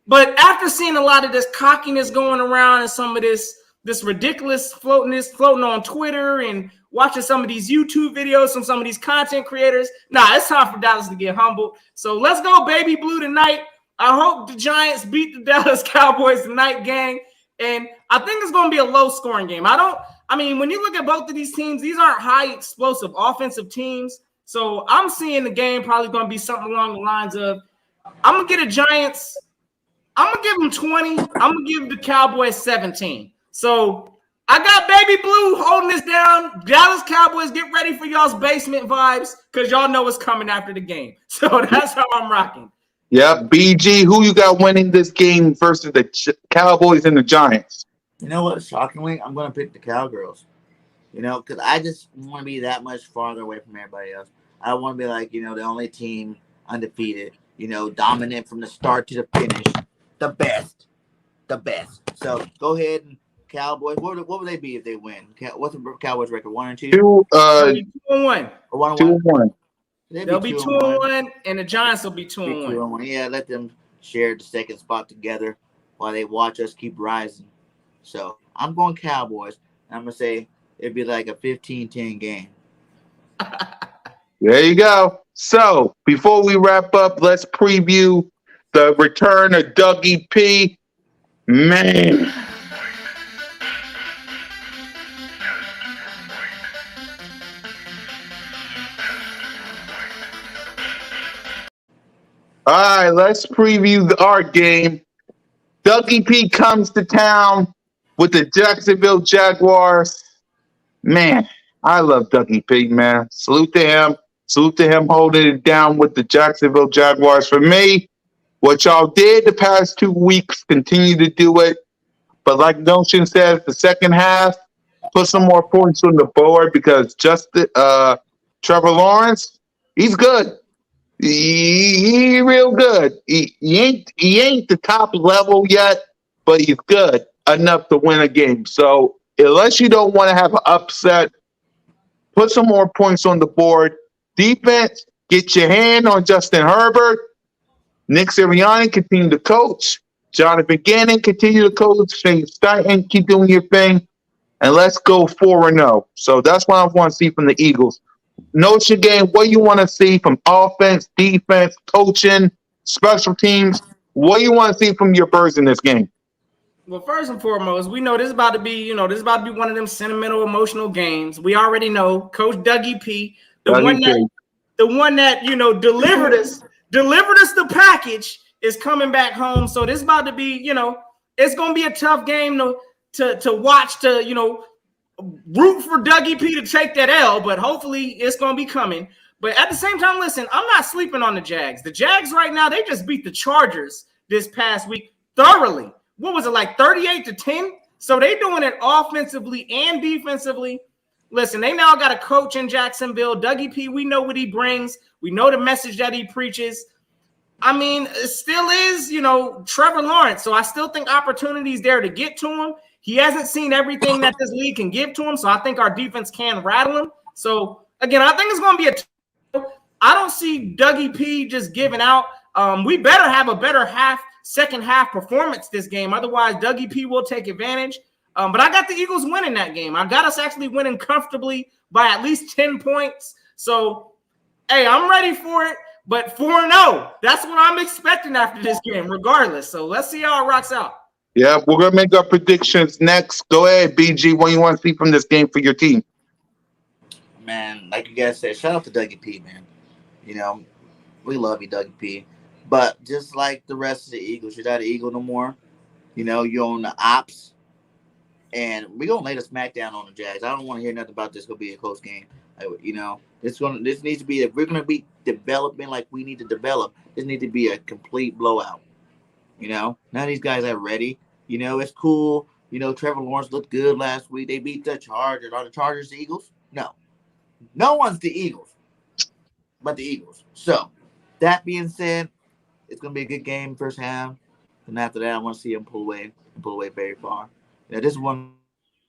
But after seeing a lot of this cockiness going around and some of this ridiculous floating on Twitter and watching some of these YouTube videos from some of these content creators, it's time for Dallas to get humbled. So let's go baby blue tonight. I hope the Giants beat the Dallas Cowboys tonight, gang. And I think it's going to be a low-scoring game. When you look at both of these teams, these aren't high explosive offensive teams. So I'm seeing the game probably going to be something along the lines of, I'm going to get a Giants. I'm going to give them 20. I'm going to give the Cowboys 17. So I got baby blue holding this down. Dallas Cowboys, get ready for y'all's basement vibes because y'all know what's coming after the game. So that's how I'm rocking. Yeah, BG, who you got winning this game versus the Cowboys and the Giants? You know what? Shockingly, I'm going to pick the Cowgirls. Because I just want to be that much farther away from everybody else. I want to be like, the only team undefeated, dominant from the start to the finish. The best. So go ahead and Cowboys. What would they be if they win? What's the Cowboys record? 1-2? 2-1. Or 2-1. They'll be 2-1, and the Giants will be 2-1. Yeah, let them share the second spot together while they watch us keep rising. So I'm going Cowboys. I'm going to say it'd be like a 15-10 game. There you go. So before we wrap up, let's preview the return of Dougie P. Man. All right, let's preview our game. Dougie P comes to town with the Jacksonville Jaguars. Man, I love Dougie P, man. Salute to him. Salute to him holding it down with the Jacksonville Jaguars. For me, what y'all did the past 2 weeks, continue to do it. But like Notion says, the second half, put some more points on the board because Trevor Lawrence, he's good. He real good. He ain't the top level yet, but he's good enough to win a game. So unless you don't want to have an upset, put some more points on the board. Defense, get your hand on Justin Herbert. Nick Sirianni, continue to coach. Jonathan Gannon, continue to coach. Shane Steichen, keep doing your thing. And let's go 4-0. So that's what I want to see from the Eagles. Notion game, what you want to see from offense, defense, coaching, special teams? What do you want to see from your Birds in this game? Well, first and foremost, we know this is about to be, one of them sentimental, emotional games. We already know Coach Dougie P, the one that delivered us the package, is coming back home. So this is about to be, it's going to be a tough game to watch, root for Dougie P to take that L, but hopefully it's going to be coming. But at the same time, listen, I'm not sleeping on the Jags. The Jags right now, they just beat the Chargers this past week thoroughly. What was it, like 38-10? So they doing it offensively and defensively. Listen, they now got a coach in Jacksonville. Dougie P, we know what he brings. We know the message that he preaches. It still is, Trevor Lawrence. So I still think opportunities there to get to him. He hasn't seen everything that this league can give to him, so I think our defense can rattle him. So, again, I think it's going to be I don't see Dougie P just giving out. We better have a better second half performance this game. Otherwise, Dougie P will take advantage. But I got the Eagles winning that game. I got us actually winning comfortably by at least 10 points. So, Hey, I'm ready for it. But 4-0, that's what I'm expecting after this game, regardless. So let's see how it rocks out. Yeah, we're gonna make our predictions next. Go ahead, BG. What do you want to see from this game for your team? Man, like you guys said, shout out to Dougie P, man. You know, we love you, Dougie P. But just like the rest of the Eagles, you're not an Eagle no more. You know, you're on the ops. And we're gonna lay the smack down on the Jags. I don't want to hear nothing about this gonna be a close game. You know, this needs to be, if we're gonna be developing like we need to develop, this needs to be a complete blowout. You know, none of these guys are ready. You know, it's cool. You know, Trevor Lawrence looked good last week. They beat the Chargers. Are the Chargers the Eagles? No. No one's the Eagles but the Eagles. So, that being said, it's going to be a good game first half. And after that, I want to see him pull away very far. You know, this is one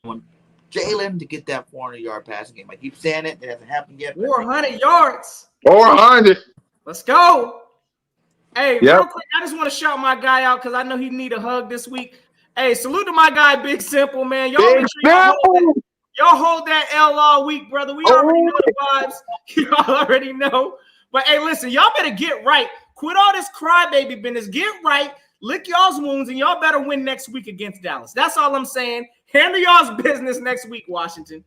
Jalen to get that 400-yard passing game. I keep saying it. It hasn't happened yet. 400 yards. 400. Let's go. Hey, Yep. real quick, I just want to shout my guy out because I know he need a hug this week. Hey, salute to my guy, Big Simple, man. Y'all make sure y'all hold that L all week, brother. We already know the vibes. Y'all already know. But, hey, listen, y'all better get right. Quit all this crybaby business. Get right. Lick y'all's wounds, and y'all better win next week against Dallas. That's all I'm saying. Handle y'all's business next week, Washington.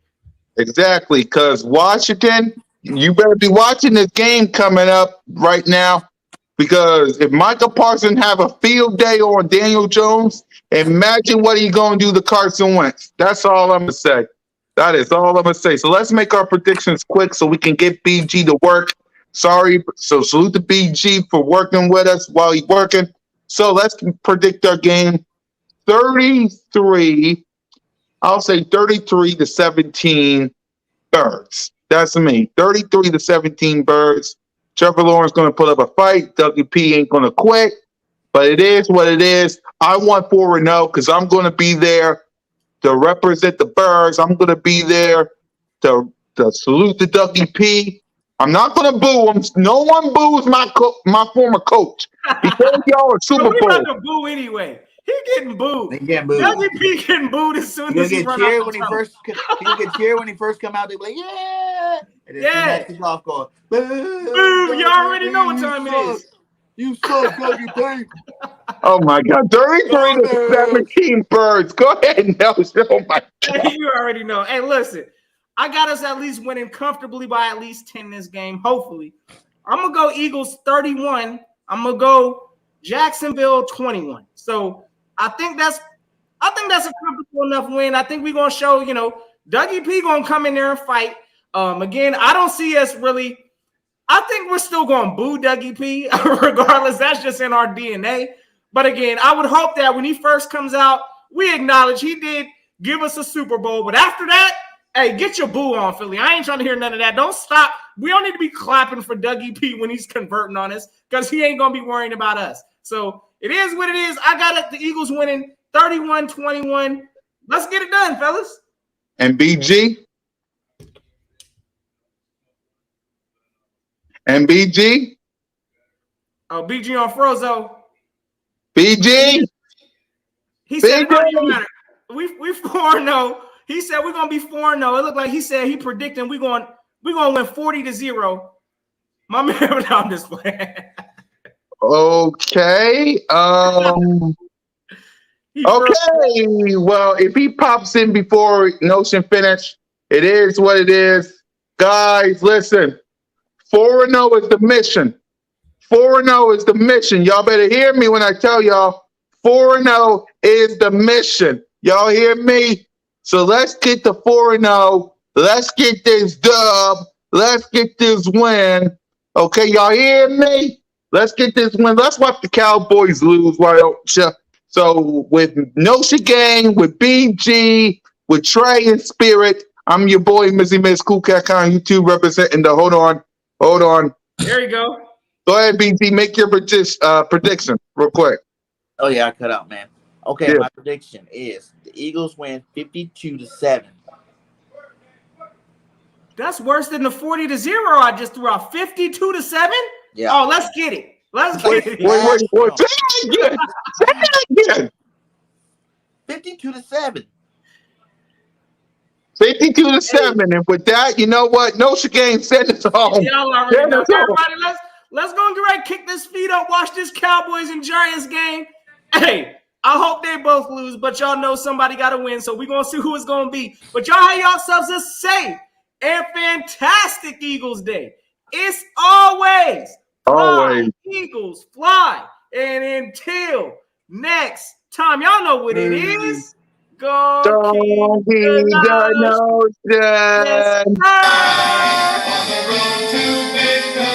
Exactly, because Washington, you better be watching this game coming up right now. Because if Michael Parsons have a field day on Daniel Jones, imagine what he's going to do to Carson Wentz. That's all I'm going to say. That is all I'm going to say. So let's make our predictions quick so we can get BG to work. Sorry. So salute to BG for working with us while he's working. So let's predict our game. 33, I'll say 33-17 Birds. That's me. 33-17 Birds. Trevor Lawrence going to put up a fight. Dougie P ain't going to quit. But it is what it is. I want 4-0 because I'm going to be there to represent the Birds. I'm going to be there to salute the Dougie P. I'm not going to boo him. No one boos my former coach. He told y'all a Super Bowl. We're not going to boo anyway. He getting booed. They getting booed. Dougie P getting booed as soon as he run out. He'll get cheered when he first come out. They be like, yeah. And then Yeah. off going, boo. You already know what time it is. You suck, Dougie P. Oh my God, 33-17 Birds. Go ahead, Nelson. Oh my God. You already know. Hey, listen, I got us at least winning comfortably by at least 10 this game. Hopefully, I'm gonna go Eagles 31. I'm gonna go Jacksonville 21. So I think that's a comfortable enough win. I think we're gonna show, Dougie P gonna come in there and fight. Again, I don't see us really. I think we're still going to boo Dougie P regardless. That's just in our DNA. But again, I would hope that when he first comes out, we acknowledge he did give us a Super Bowl. But after that, hey, get your boo on, Philly. I ain't trying to hear none of that. Don't stop. We don't need to be clapping for Dougie P when he's converting on us because he ain't going to be worrying about us. So it is what it is. I got the Eagles winning 31-21. Let's get it done, fellas. And BG? And BG? Oh, BG on Frozo. BG? He said it doesn't matter. We 4-0. He said we're gonna be 4-0. It looked like he said he predicting we're gonna win 40-0. My man, I'm just playing. Okay. Okay. Well, if he pops in before Notion finish, it is what it is. Guys, listen. 4-0 is the mission. 4-0 is the mission. Y'all better hear me when I tell y'all 4-0 is the mission. Y'all hear me? So let's get the 4-0. Let's get this dub. Let's get this win. Okay, y'all hear me? Let's get this win. Let's watch the Cowboys lose. Why don't you? So with Notion Gang, with BG, with Trey and Spirit, I'm your boy, Mizzy Miz Cool Cat on YouTube representing the Hold on. There you go. Go ahead, BT. Make your prediction real quick. Oh, yeah, I cut out, man. Okay, Yeah. My prediction is the Eagles win 52-7. That's worse than the 40-0 I just threw out. 52-7? Yeah. Oh, let's get it. Let's get it. Wait. Say it again. 52-7. 52-7. And with that, you know what? Notre game send us home. Y'all already know. Everybody, let's go and get ready, kick this feet up, watch this Cowboys and Giants game. Hey, I hope they both lose, but y'all know somebody got to win, so we're going to see who it's going to be. But y'all have yourselves a safe and fantastic Eagles Day. It's always fly, Eagles, fly. And until next time, y'all know what it is. Go keep the notion. Yes, sir.